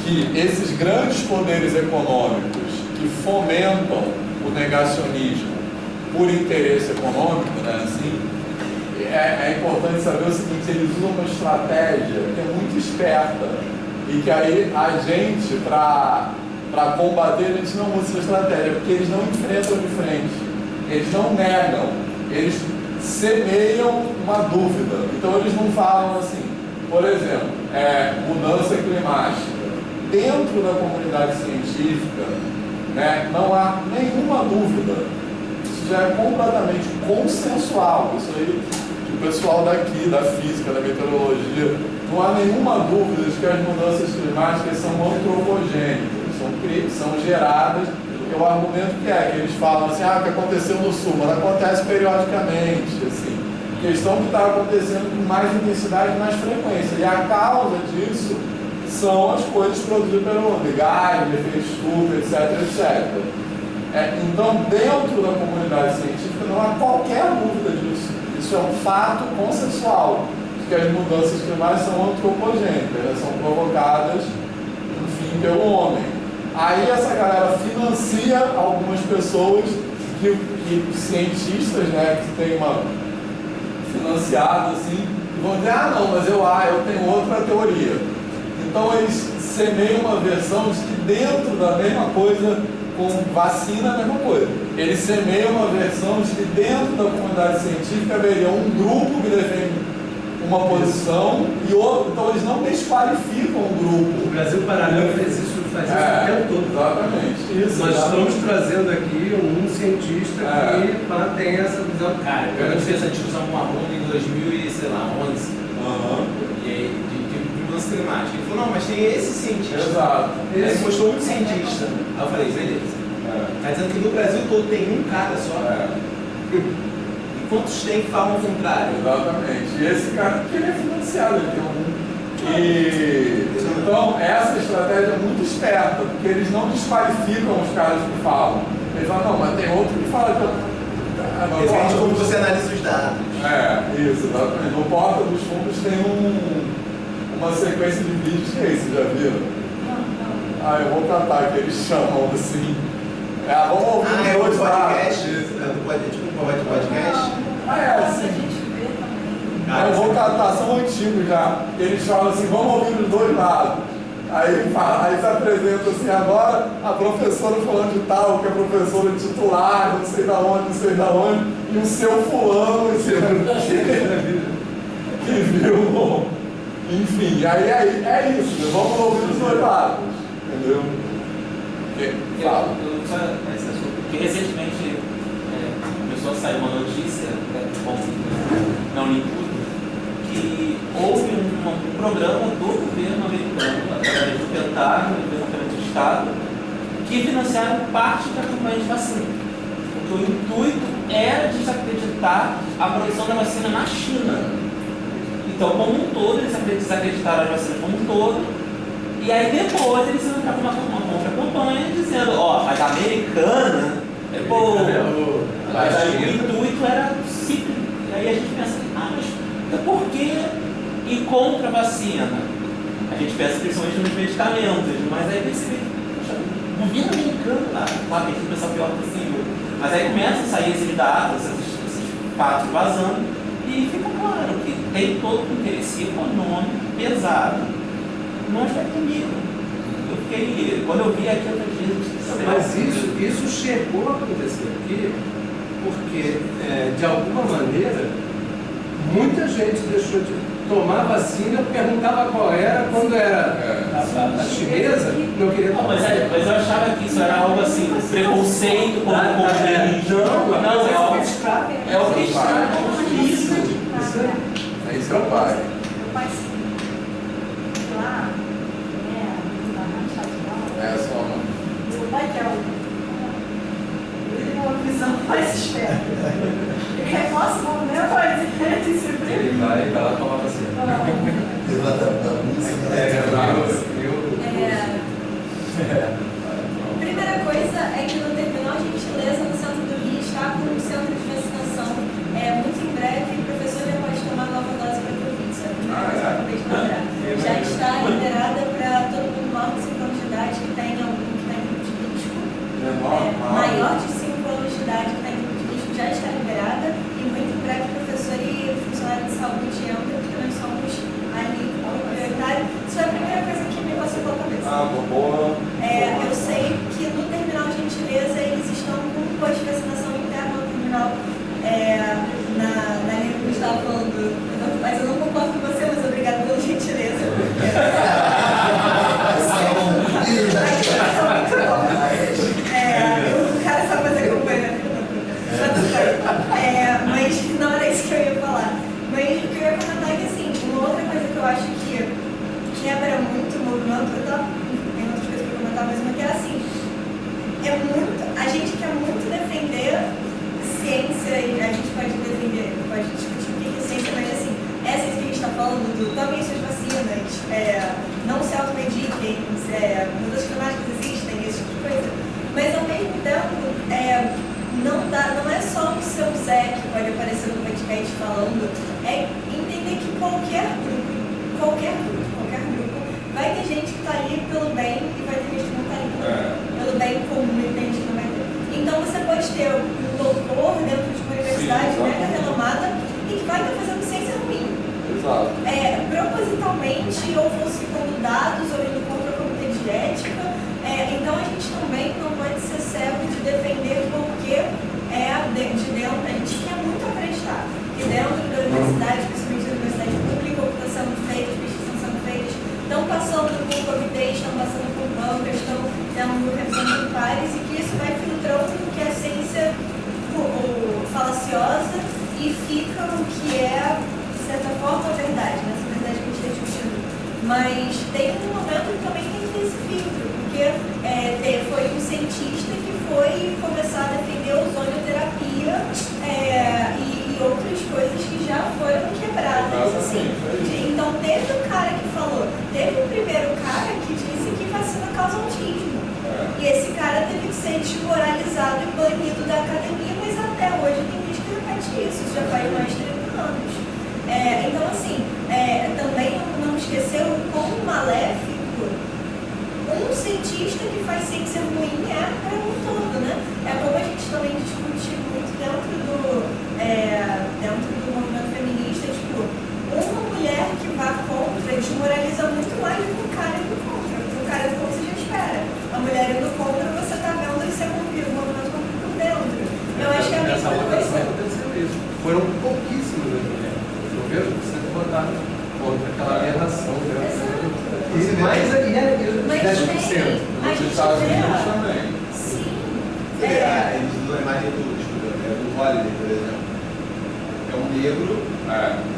que esses grandes poderes econômicos que fomentam o negacionismo por interesse econômico, né, assim, é importante saber o seguinte: eles usam uma estratégia que é muito esperta e que aí a gente, para combater, a gente não usa essa estratégia, porque eles não enfrentam de frente, eles não negam, eles semeiam uma dúvida. Então eles não falam assim, por exemplo, mudança climática. Dentro da comunidade científica, né, não há nenhuma dúvida, isso já é completamente consensual, isso aí, o pessoal daqui, da física, da meteorologia, não há nenhuma dúvida de que as mudanças climáticas são antropogênicas, são geradas, porque o argumento que eles falam assim, o que aconteceu no sul, mas acontece periodicamente, assim, questão que está acontecendo com mais intensidade e mais frequência, e a causa disso são as coisas produzidas pelo homem, gás, efeito estufa, etc. Então, dentro da comunidade científica, não há qualquer dúvida disso. Isso é um fato consensual, de que as mudanças climáticas são antropogênicas, elas são provocadas, enfim, pelo homem. Aí essa galera financia algumas pessoas, cientistas, né, que tem uma financiada assim, e vão dizer, não, mas eu tenho outra teoria. Então eles semeiam uma versão de que dentro da mesma coisa, com vacina, a mesma coisa. Eles semeiam uma versão de que dentro da comunidade científica haveria um grupo que defende uma posição e outro, então eles não desqualificam o grupo. O Brasil Paralelo faz isso o tempo todo. Exatamente. Isso, nós estamos trazendo aqui um cientista que tem essa visão. Cara, eu fiz essa discussão com a Ronda em 2011. E aí, mudança climática. Ele falou, não, mas tem esse cientista. Exato. Ele mostrou um cientista. Aí eu falei, beleza. Está dizendo que no Brasil todo tem um cara só. E quantos tem que falam o contrário? Exatamente. E esse cara, porque ele é financiado, ele tem então, essa estratégia é muito esperta, porque eles não desqualificam os caras que falam. Eles falam, não, mas tem outro que fala. Depende de como você analisa os dados. Isso, exatamente. No Porta dos Fundos tem uma sequência de vídeos que é isso, já viram? Eu vou cantar, que eles chamam assim. Vamos ouvir os dois podcast? Tipo um podcast? Assim. Eu vou cantar, são antigos já. Eles falam assim, vamos ouvir os dois lados. Aí se apresenta assim, agora a professora falando de tal, que é professora titular, não sei da onde, e o seu fulano, que viu. Enfim, aí é isso, né? Vamos ouvir os dois lados, entendeu? Porque recentemente começou a sair uma notícia, não li tudo, que houve um programa do governo americano, através do Pentágono, do Departamento de Estado, que financiaram parte da campanha de vacina. Porque o intuito era desacreditar a produção da vacina na China. Então, como um todo, eles desacreditaram a vacina como um todo, e aí depois eles iam entrar com uma contra-campanha dizendo, mas a americana, mas aí o intuito era simples. E aí a gente pensa, mas por que ir contra a vacina? A gente pensa principalmente nos medicamentos, mas aí percebe, o governo americano, claro que a gente pensa pior possível, mas aí começam a sair esses dados, esses fatos vazando, e fica claro que tem todo um interesse econômico pesado no aspecto micro. Quando eu vi aquilo, eu falei, mas isso chegou a acontecer aqui, porque, de alguma maneira, muita gente deixou de tomar vacina, perguntava qual era, quando era a chinesa, não queria tomar. Mas eu achava que isso era algo assim, preconceito com o não, é o que está. É o que está. Isso é o pai. Meu pai sim. Lá, Sua mãe. meu pai que é ele tem uma visão mais esperta. Ele reforça o momento, ele vai lá tomar vacina. Levanta a música. Primeira coisa é que no Terminal Gentileza, no centro do Rio, está com um centro de vacinação. Muito em breve, o professor já pode tomar nova dose para a província. Já está liberada para todo mundo maior de 5 anos de idade que tem algum que está em grupo de risco. Maior de 5 anos de idade que está em grupo de risco já está liberada. E muito em breve, professor e funcionário de saúde entram, porque nós somos ali prioritário. Isso é a primeira coisa que me passou pela cabeça. Boa. Eu sei que no Terminal Gentileza eles estão com um posto de vacinação interno no terminal. Na linha que eu estava falando, mas eu não concordo com você, mas obrigado pela gentileza. O cara sabe fazer campanha, mas não era isso que eu ia falar. Mas o que eu ia comentar é que, assim, uma outra coisa que eu acho que quebra muito o movimento, tem outras coisas para comentar, mas uma que é assim, a gente quer muito defender ciência, e a gente pode defender, pode discutir o que é ciência, mas assim, essa que a gente está falando do tomem suas vacinas, não se automediquem, mudanças climáticas existem, esse tipo de coisa. Mas ao mesmo tempo, não é só o seu Zé que pode aparecer no podcast falando, é entender que qualquer grupo vai ter gente que está ali pelo bem e vai ter gente que não está ali pelo bem comum e tem gente que não vai ter. Então você pode ter um doutor dentro de uma universidade mega renomada e que vai estar fazendo ciência ruim. Exato. Propositalmente, ou falsificando dados, ou indo contra o comitê de ética. Então a gente também não pode ser cego de defender porque de dentro, a gente quer muito acreditar que dentro da universidade, principalmente da universidade pública, o que está sendo feito, as pesquisas estão sendo feitas, estão passando por comitês, estão passando por bancas, estão tendo revisão de pares, e que isso vai filtrando o que é ciência falaciosa e fica o que é, de certa forma, a verdade, né? Essa verdade que a gente está discutindo. Mas tem um momento que também tem que ter esse filtro, porque foi um cientista que foi começar a defender ozonioterapia e outras coisas que já foram quebradas. Assim. Então, teve um cara que falou, teve o primeiro cara que disse que vacina causa autismo. E esse cara teve que ser desmoralizado e banido da academia, mas até hoje tem gente bate isso já faz mais de 30 anos. Então, assim, também não esquecer o quão maléfico um cientista que faz ciência ruim para o todo, né? Como a gente também discute muito dentro do movimento feminista, tipo, uma mulher que vá contra desmoraliza muito mais do que o cara indo contra. Porque o cara indo contra você já espera. A mulher indo contra, você está vendo isso é o movimento por dentro. Eu acho que é a mesma coisa. Foram pouquíssimas as mulheres. 90% votaram contra aquela aberração dela. Mas aí é 10%. Nos Estados Unidos também. Sim. Eles usam a imagem do Holiday, por exemplo. É um negro,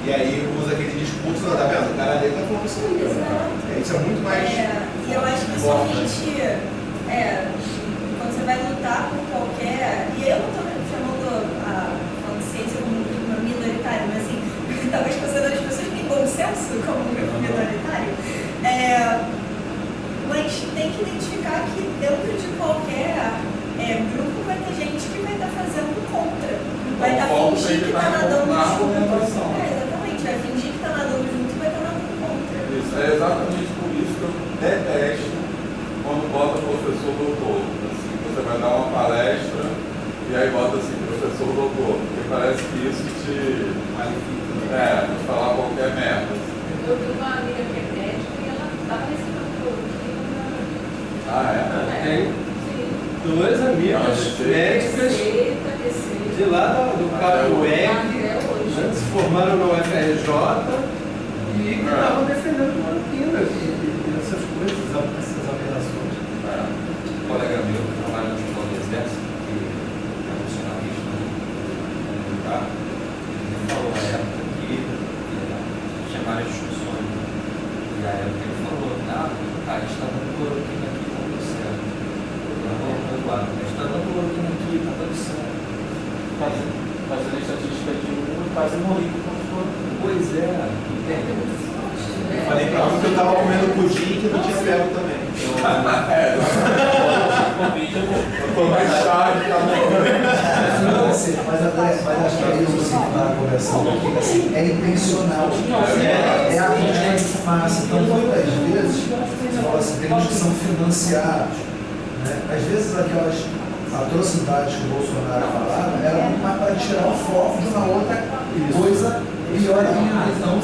e aí usa aquele discurso, não, tá vendo? O cara negro tá falando isso aí. Isso é muito mais. E eu acho que somente quando você vai lutar por qualquer. E eu não estou chamando a ciência como uma minoritária, mas assim, talvez considerando as pessoas que têm bom senso como um grupo minoritário. Mas tem que identificar que dentro de qualquer grupo vai ter gente que vai estar fazendo contra. Vai estar fingindo que está nadando junto. Exatamente, vai fingir que está nadando junto e vai estar nadando contra. Isso é exatamente por isso que eu detesto quando bota professor doutor. Assim, você vai dar uma palestra e aí bota assim, professor doutor, porque parece que isso te qualifica, de falar qualquer merda. Eu tenho uma amiga que é médica e ela estava recebendo Tem duas amigas médicas de lá do UEG, se formaram na UFRJ e que estavam defendendo cloroquina e essas coisas, essas aberrações. Um colega meu que trabalha no Hospital do Exército, que é funcionalista militar, ele falou na época que tinha várias discussões. E a época ele falou, a gente está dando cloroquina aqui, está dando certo. A gente está dando cloroquina aqui, está dando certo. Fazendo estatística de quase morri com cloroquina. Pois é, entende? Eu falei pra mim que eu tava comendo pudim que não tinha pego também. Eu tô mais tarde, tá bom. Mas acho que é isso que você está conversando aqui, assim, é intencional. É a política de fumaça. Então, muitas vezes, você fala assim, tem uns que são financiados. Né? Às vezes, aquelas atrocidades que o Bolsonaro falava era muito mais para tirar o foco de uma outra coisa pior ainda. Então,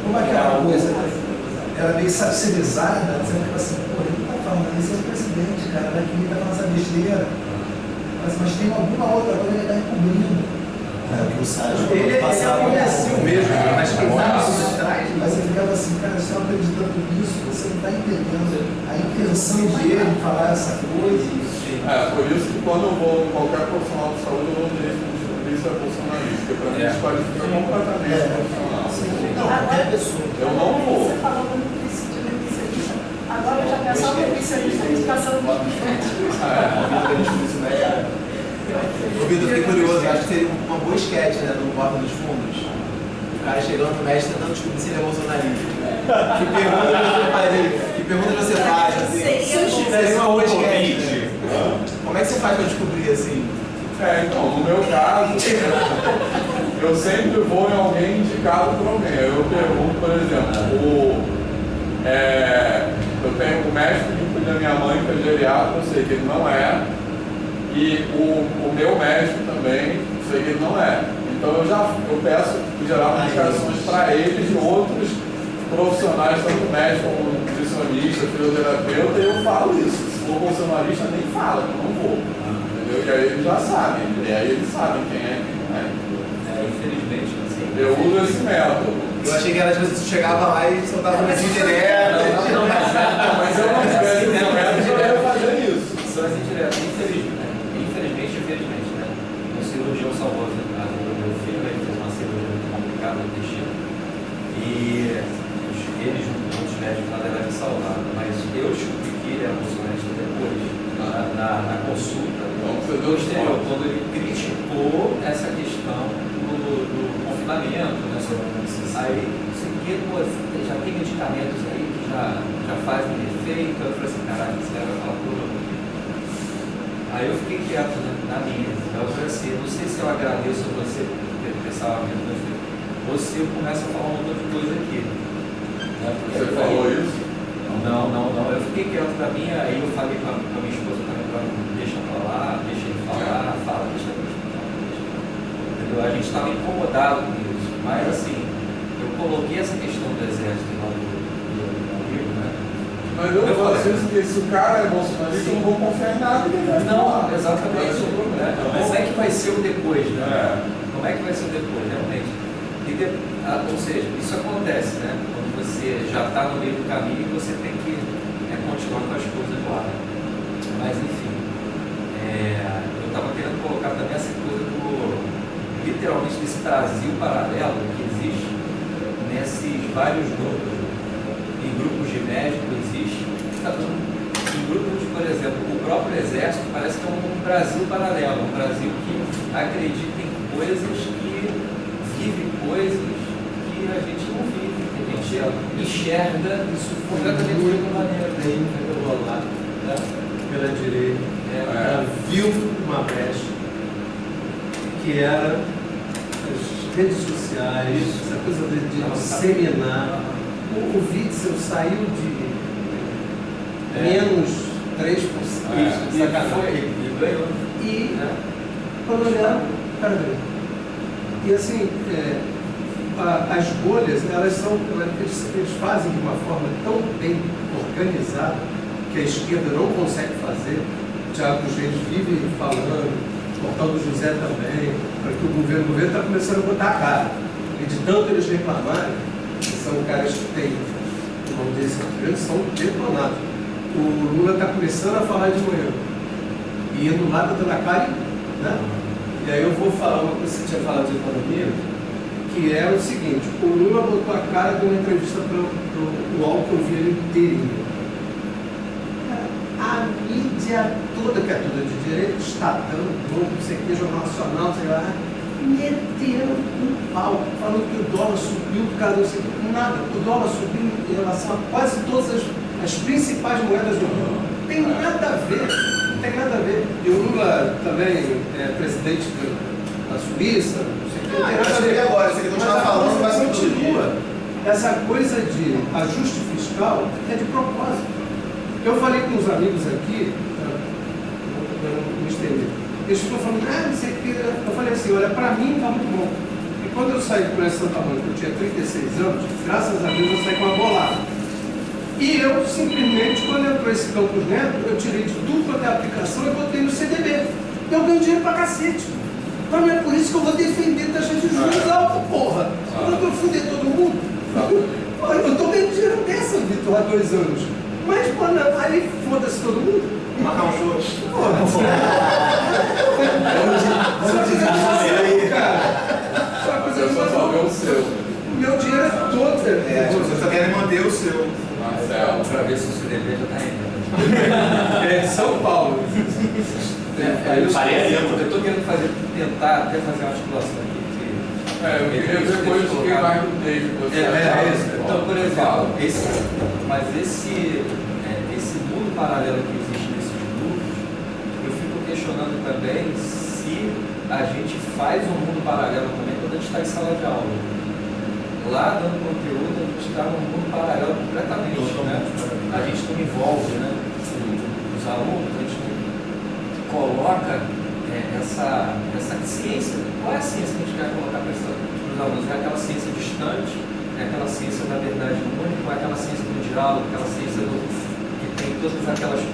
como aquela coisa era meio sabcerizada, dizendo que assim, pô, ele não está falando, esse é o presidente, cara, daqui ele está falando essa besteira. Mas tem alguma outra coisa que ele está encobrindo. Ele conheceu mesmo, mas que anos atrás. Mas ele ficava assim, cara, você não acreditando nisso, você não está entendendo a intenção dele de falar essa coisa. Por isso que quando eu vou em qualquer profissional de saúde, eu vou direito de descobrir se é bolsonarista, porque para mim desqualifica completamente profissional. Não, qualquer pessoa. Eu não vou. Você falou do nutricionista. Agora eu já penso no nutricionista passando por Ô Vitor, fiquei curioso, acho que seria uma boa esquete, né, no Porta dos Fundos. O cara chegando no mestre tentando descobrir se ele é bolsonarista. Que pergunta você faz, assim? Seria uma boa esquete. Como é que você faz para descobrir, assim? Então, no meu caso, eu sempre vou em alguém indicado por alguém. Eu pergunto, por exemplo, eu tenho o médico que cuida da minha mãe, que é geriatra, eu sei que ele não é. E o meu médico também, sei que ele não é. Então eu peço em geral indicações para eles de outros profissionais, tanto médico como nutricionista, fisioterapeuta, e eu falo isso. Se for bolsonarista, nem fala, que eu não vou. Entendeu? E aí eles já sabem, e aí eles sabem quem é quem não é. Infelizmente, assim. Eu uso esse método. Eu achei que era às vezes você chegava lá e soltava uma indireta. Mas eu não tivesse esse método, eu ia fazer isso. São as indiretas, infelizmente, né? O cirurgião salvou a vida do meu filho, ele fez uma cirurgia muito complicada no intestino. E eles, muitos médicos, na verdade, salvaram. Mas eu descobri que ele era bolsonarista depois, na consulta posterior, quando ele criticou essa questão do confinamento, né? Aí, já tem medicamentos aí que já fazem efeito. Eu falei assim, caralho, esse cara vai falar por. Aí eu fiquei quieto, né, na minha. Eu falei assim, não sei se eu agradeço a você por ter pensado ou se eu começo a falar um monte de coisa aqui. Né? Você falou isso? Não. Eu fiquei quieto pra mim, aí eu falei com a minha esposa também, deixa pra lá, deixa ele falar, fala, deixa ele falar. Entendeu? A gente estava incomodado com isso. Mas assim, eu coloquei essa questão do exército lá do amigo, né? Mas eu faço isso porque se o cara é bolsonarista, eu não vou confiar em nada. Não, exatamente. Mas como é que vai ser o depois, né? Como é que vai ser o depois, realmente? Ou seja, isso acontece, né? Quando você já está no meio do caminho e você tem que continuar com as coisas lá. Mas enfim, eu estava querendo colocar também essa coisa literalmente desse Brasil paralelo que existe nesses vários grupos. Em grupos de médicos existe, em grupos de, por exemplo, o próprio exército parece que é um Brasil paralelo, um Brasil que acredita em coisas, que vive coisas que a gente não vive, que a gente enxerga isso completamente de outra maneira. Tem pelo lado, né? Pela direita, ela viu uma brecha que era as redes sociais, essa coisa de disseminar. O Witzel saiu de menos 3%. E ganhou. E quando olharam, peraí. E assim, as bolhas, eles fazem de uma forma tão bem organizada que a esquerda não consegue fazer. O Thiago dos Reis vive falando, o Portal do José também, para que o governo está começando a botar a cara. E de tanto eles reclamarem, que são caras que têm, vamos dizer assim, são detonados. O Lula está começando a falar de manhã, e indo lá botando a cara, né? E aí eu vou falar uma coisa que você tinha falado de economia, que é o seguinte: o Lula botou a cara de uma entrevista para o UOL que eu vi ele inteirinho. A mídia toda, que é toda de direita, Estadão, Globo, não sei o que, Jornal Nacional, sei lá, meteram um pau, falando que o dólar subiu por causa do nada. O dólar subiu em relação a quase todas as principais moedas do mundo. Não tem nada a ver, não tem nada a ver. E o Lula também é presidente da Suíça, não sei o que. Não tem nada a ver agora, se ele continuar falando, vai continua. Essa coisa de ajuste fiscal é de propósito. Eu falei com os amigos aqui, não me estender. Eles ficam falando, não sei o que. Eu falei assim, olha, para mim está muito bom. E quando eu saí do Colégio Santa Mônica, eu tinha 36 anos, graças a Deus eu saí com uma bolada. E eu simplesmente, quando entrou esse Campos Neto, eu tirei de tudo quanto é aplicação e botei no CDB. Eu ganho dinheiro pra cacete. Então não é por isso que eu vou defender taxa de juros alta, porra. Eu vou fuder todo mundo. Eu tô ganhando dinheiro dessa, Vitor, há 2 anos. Mas, quando aí foda-se todo mundo. Marcar um show. Foda-se. O seu. O meu dinheiro é todo. Você só quer manter o seu. Marcelo. Para ver se o CDB já está indo. É São Paulo. Eu estou querendo tentar até fazer uma articulação aqui. Eu queria depois fiquei mais no texto. Então, por exemplo, esse mundo paralelo que existe nesses grupos, eu fico questionando também se a gente faz um mundo paralelo também quando a gente está em sala de aula. Lá dando conteúdo, a gente está num mundo paralelo completamente, né? A gente não envolve, né, os alunos, a gente não coloca essa ciência. Qual é a ciência que a gente quer colocar para os alunos? É aquela ciência distante, é aquela ciência da verdade única, é aquela ciência do diálogo, aquela ciência que tem todas aquelas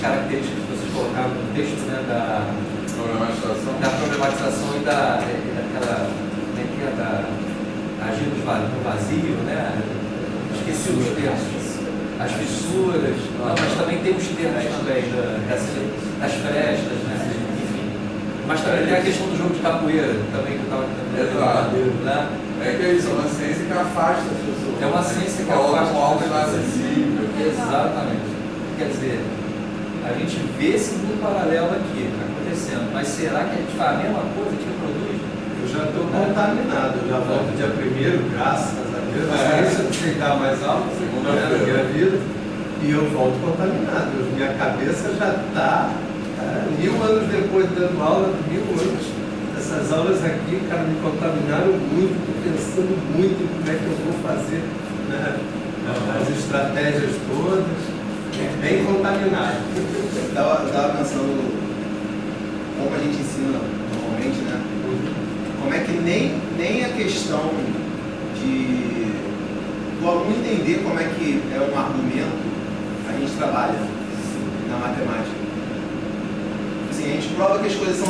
características que vocês colocaram no texto, né, da problematização e daquela, agir no vazio, né? Esqueci os termos. As fissuras, mas também tem os termos também das frestas, né? Enfim. Mas também tem a questão do jogo de capoeira, também que eu estava tentando. Né? É que isso é uma ciência que afasta as pessoas. É uma ciência que afasta algo inacessível. Exatamente. Quer dizer, a gente vê esse mundo paralelo aqui acontecendo, mas será que a gente faz a mesma coisa que reproduz? Eu já estou contaminado, eu já volto dia 1º, graças a Deus. Se eu chegar mais alto, segunda-feira, minha vida, e eu volto contaminado. Minha cabeça já está 1000 anos depois dando aula, 1000 anos, essas aulas aqui, cara, me contaminaram muito, estou pensando muito em como é que eu vou fazer, né, as estratégias todas, bem contaminado. Eu estava pensando como a gente ensina normalmente, né? Como é que nem a questão do aluno entender como é que é um argumento, a gente trabalha na matemática. Assim, a gente prova que as coisas são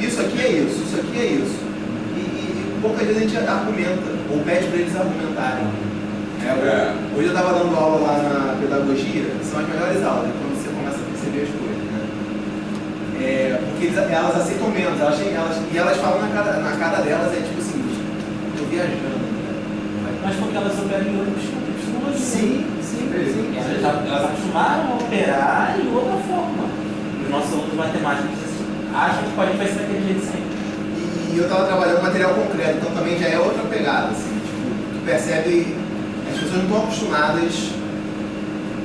isso aqui é isso aqui é isso. E poucas vezes a gente argumenta, ou pede para eles argumentarem. Hoje eu estava dando aula lá na pedagogia, são as melhores aulas, quando você começa a perceber as coisas, né? Porque elas aceitam menos, e elas falam na cara delas, é tipo assim, estou viajando. Mas porque elas operam em outros psicologia. Sim. Elas acostumaram a operar em outra forma. Os nossos alunos matemáticos acham que pode fazer daquele jeito sempre. E eu estava trabalhando material concreto, então também já é outra pegada, assim, tipo, tu percebe, as pessoas não estão acostumadas.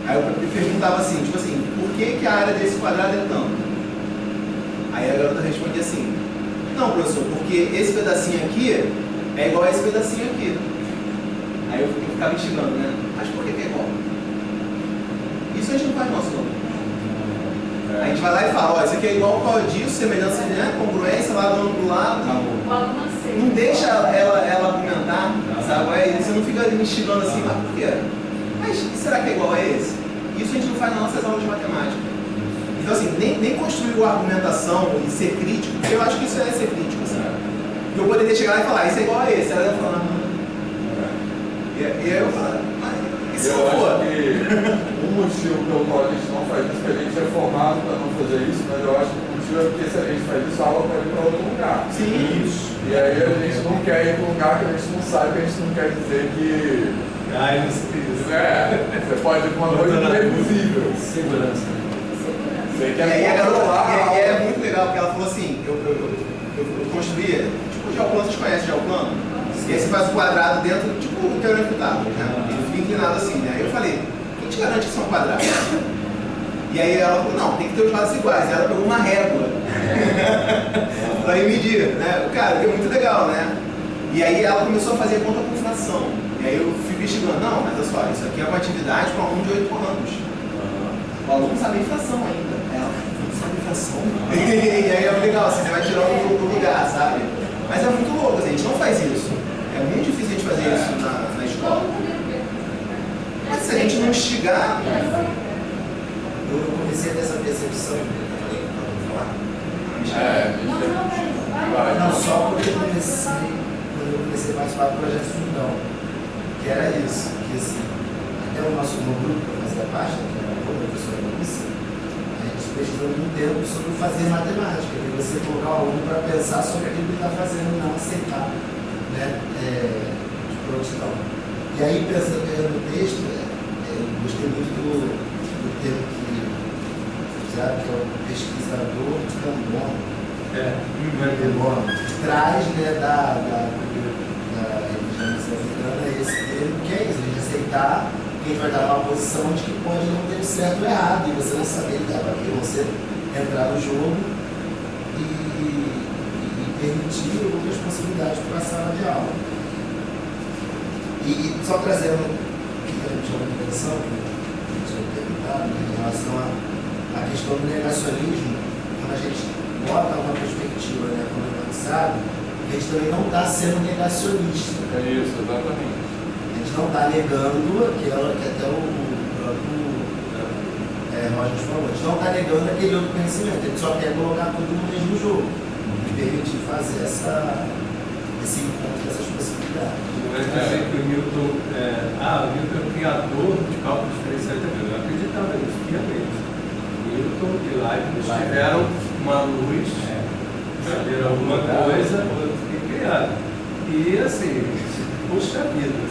Aí eu me perguntava assim, tipo assim, por que a área desse quadrado é tanto? Aí a garota respondia assim, não, professor, porque esse pedacinho aqui é igual a esse pedacinho aqui. Aí eu ficava instigando, né? Mas por que é igual? Isso a gente não faz nosso nome. A gente vai lá e fala, ó, isso aqui é igual qual disso, semelhança, né? Congruência, lá do outro lado. Não deixa ela argumentar, sabe? Aí você não fica me instigando assim, mas por quê? Mas será que é igual a esse? Isso a gente não faz nas nossas aulas de matemática. Então assim, nem construir a argumentação e ser crítico, porque eu acho que isso é ser crítico, assim. Eu poderia chegar lá e falar, isso é igual a esse. Ela ia falar, e aí eu falo, mas e se não for? O motivo pelo qual a gente não faz isso, porque a gente é formado para não fazer isso, mas eu acho que o motivo é porque se a gente faz isso, a aula pode ir para outro lugar. Sim. Isso. E aí a gente não quer ir para um lugar que a gente não sabe, que a gente não quer dizer que... Não sei isso. Você pode ir para uma coisa imprevisível. Segurança. Você quer E aí a garota, controlar. e é muito legal, porque ela falou assim, eu construía, tipo o geoplano, vocês conhecem o geoplano? E aí você faz o quadrado dentro, tipo o teorema de Pitágoras, né? Ele fica inclinado assim, né? Aí eu falei, quem te garante que são quadrados? E aí ela falou, não, tem que ter os lados iguais. E ela pegou uma régua para medir, né? Cara, é muito legal, né? E aí ela começou a fazer a conta com fração. E aí eu fui investigando, não, mas olha só, isso aqui é uma atividade para um aluno de 8 anos. O aluno não sabe inflação ainda. Ela não sabe inflação. E aí é legal, assim, você vai tirando do lugar, sabe? Mas é muito louco, assim, a gente não faz isso. É muito difícil a gente fazer isso na escola. Mas se a gente não instigar... Eu comecei a ter essa percepção, não, só porque quando eu comecei a participar do projeto Fundão, que era isso, que assim, até o nosso grupo que eu fazia parte, que era a professora Lúcia, a gente pesquisou muito tempo sobre fazer matemática, e você colocar o aluno para pensar sobre aquilo que ele está fazendo e não aceitar, né, de prontidão. E aí, pensando no texto, eu gostei muito do termo que fizeram, que é o pesquisador de Cambona, que traz, né, da religião africana esse termo, que é isso, a gente aceitar que a gente vai dar uma posição de que pode não ter certo ou errado, e você não saber lidar com aquilo, você entrar no jogo e permitir outras possibilidades para a sala de aula. E só trazendo o que a gente chama de atenção, que a gente tinha perguntado, né, em relação à questão do negacionismo, quando a gente bota uma perspectiva, né, como avançado, a gente também não está sendo negacionista. É isso, exatamente. A gente não está negando aquilo que até o próprio Roger falou, a gente não está negando aquele outro conhecimento, a gente só quer colocar tudo no mesmo jogo e permitir fazer esse encontro dessas possibilidades. Não é dizer que o Newton o Newton é o criador de cálculo diferencial integral. Eu acreditava nisso, piamente. Newton e Leibniz tiveram uma luz, saber alguma coisa, que criaram. E assim, puxa vida, né?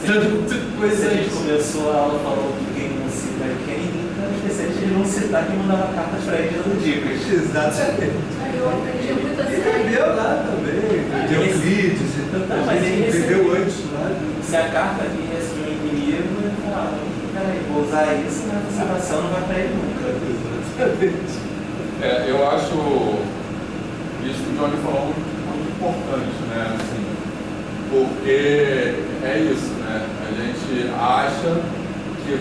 Quando a gente começou a aula, falou que quem não cita quem, então especialmente ele não citar quem mandava cartas para ele dando dicas. Exatamente. Eu aprendi muito assim. Ele viveu lá também, de Euclides e tantas coisas. Viveu antes lá. Se a carta aqui recebeu um inimigo, ele falava, peraí, vou usar isso, mas a observação não vai para ele nunca. Exatamente. Eu acho isso que o Johnny falou muito importante, né? Assim, porque é isso, né? A gente acha que o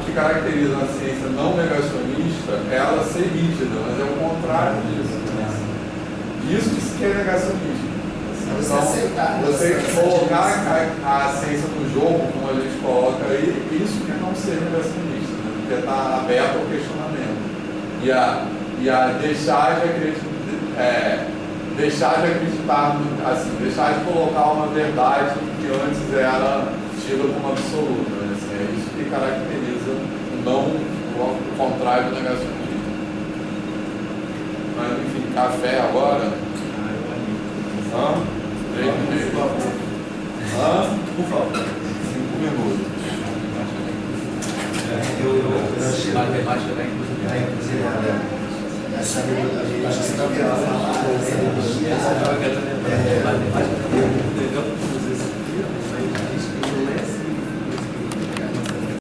que caracteriza a ciência não negacionista é ela ser rígida, mas é o contrário disso. Né? Isso que se quer negacionismo. Então, você colocar a ciência no jogo, como a gente coloca aí, isso que é não ser negacionista, né? Porque está aberto ao questionamento. E a deixar de acreditar, assim, deixar de colocar uma verdade que antes era tida como absoluta. Né? Assim, é isso que caracteriza o contrário do negacionismo. Mas, enfim, café agora. 3 minutos. Por favor. 5 minutos. Matemática vai inclusive essa biologia, você está vendo a falar,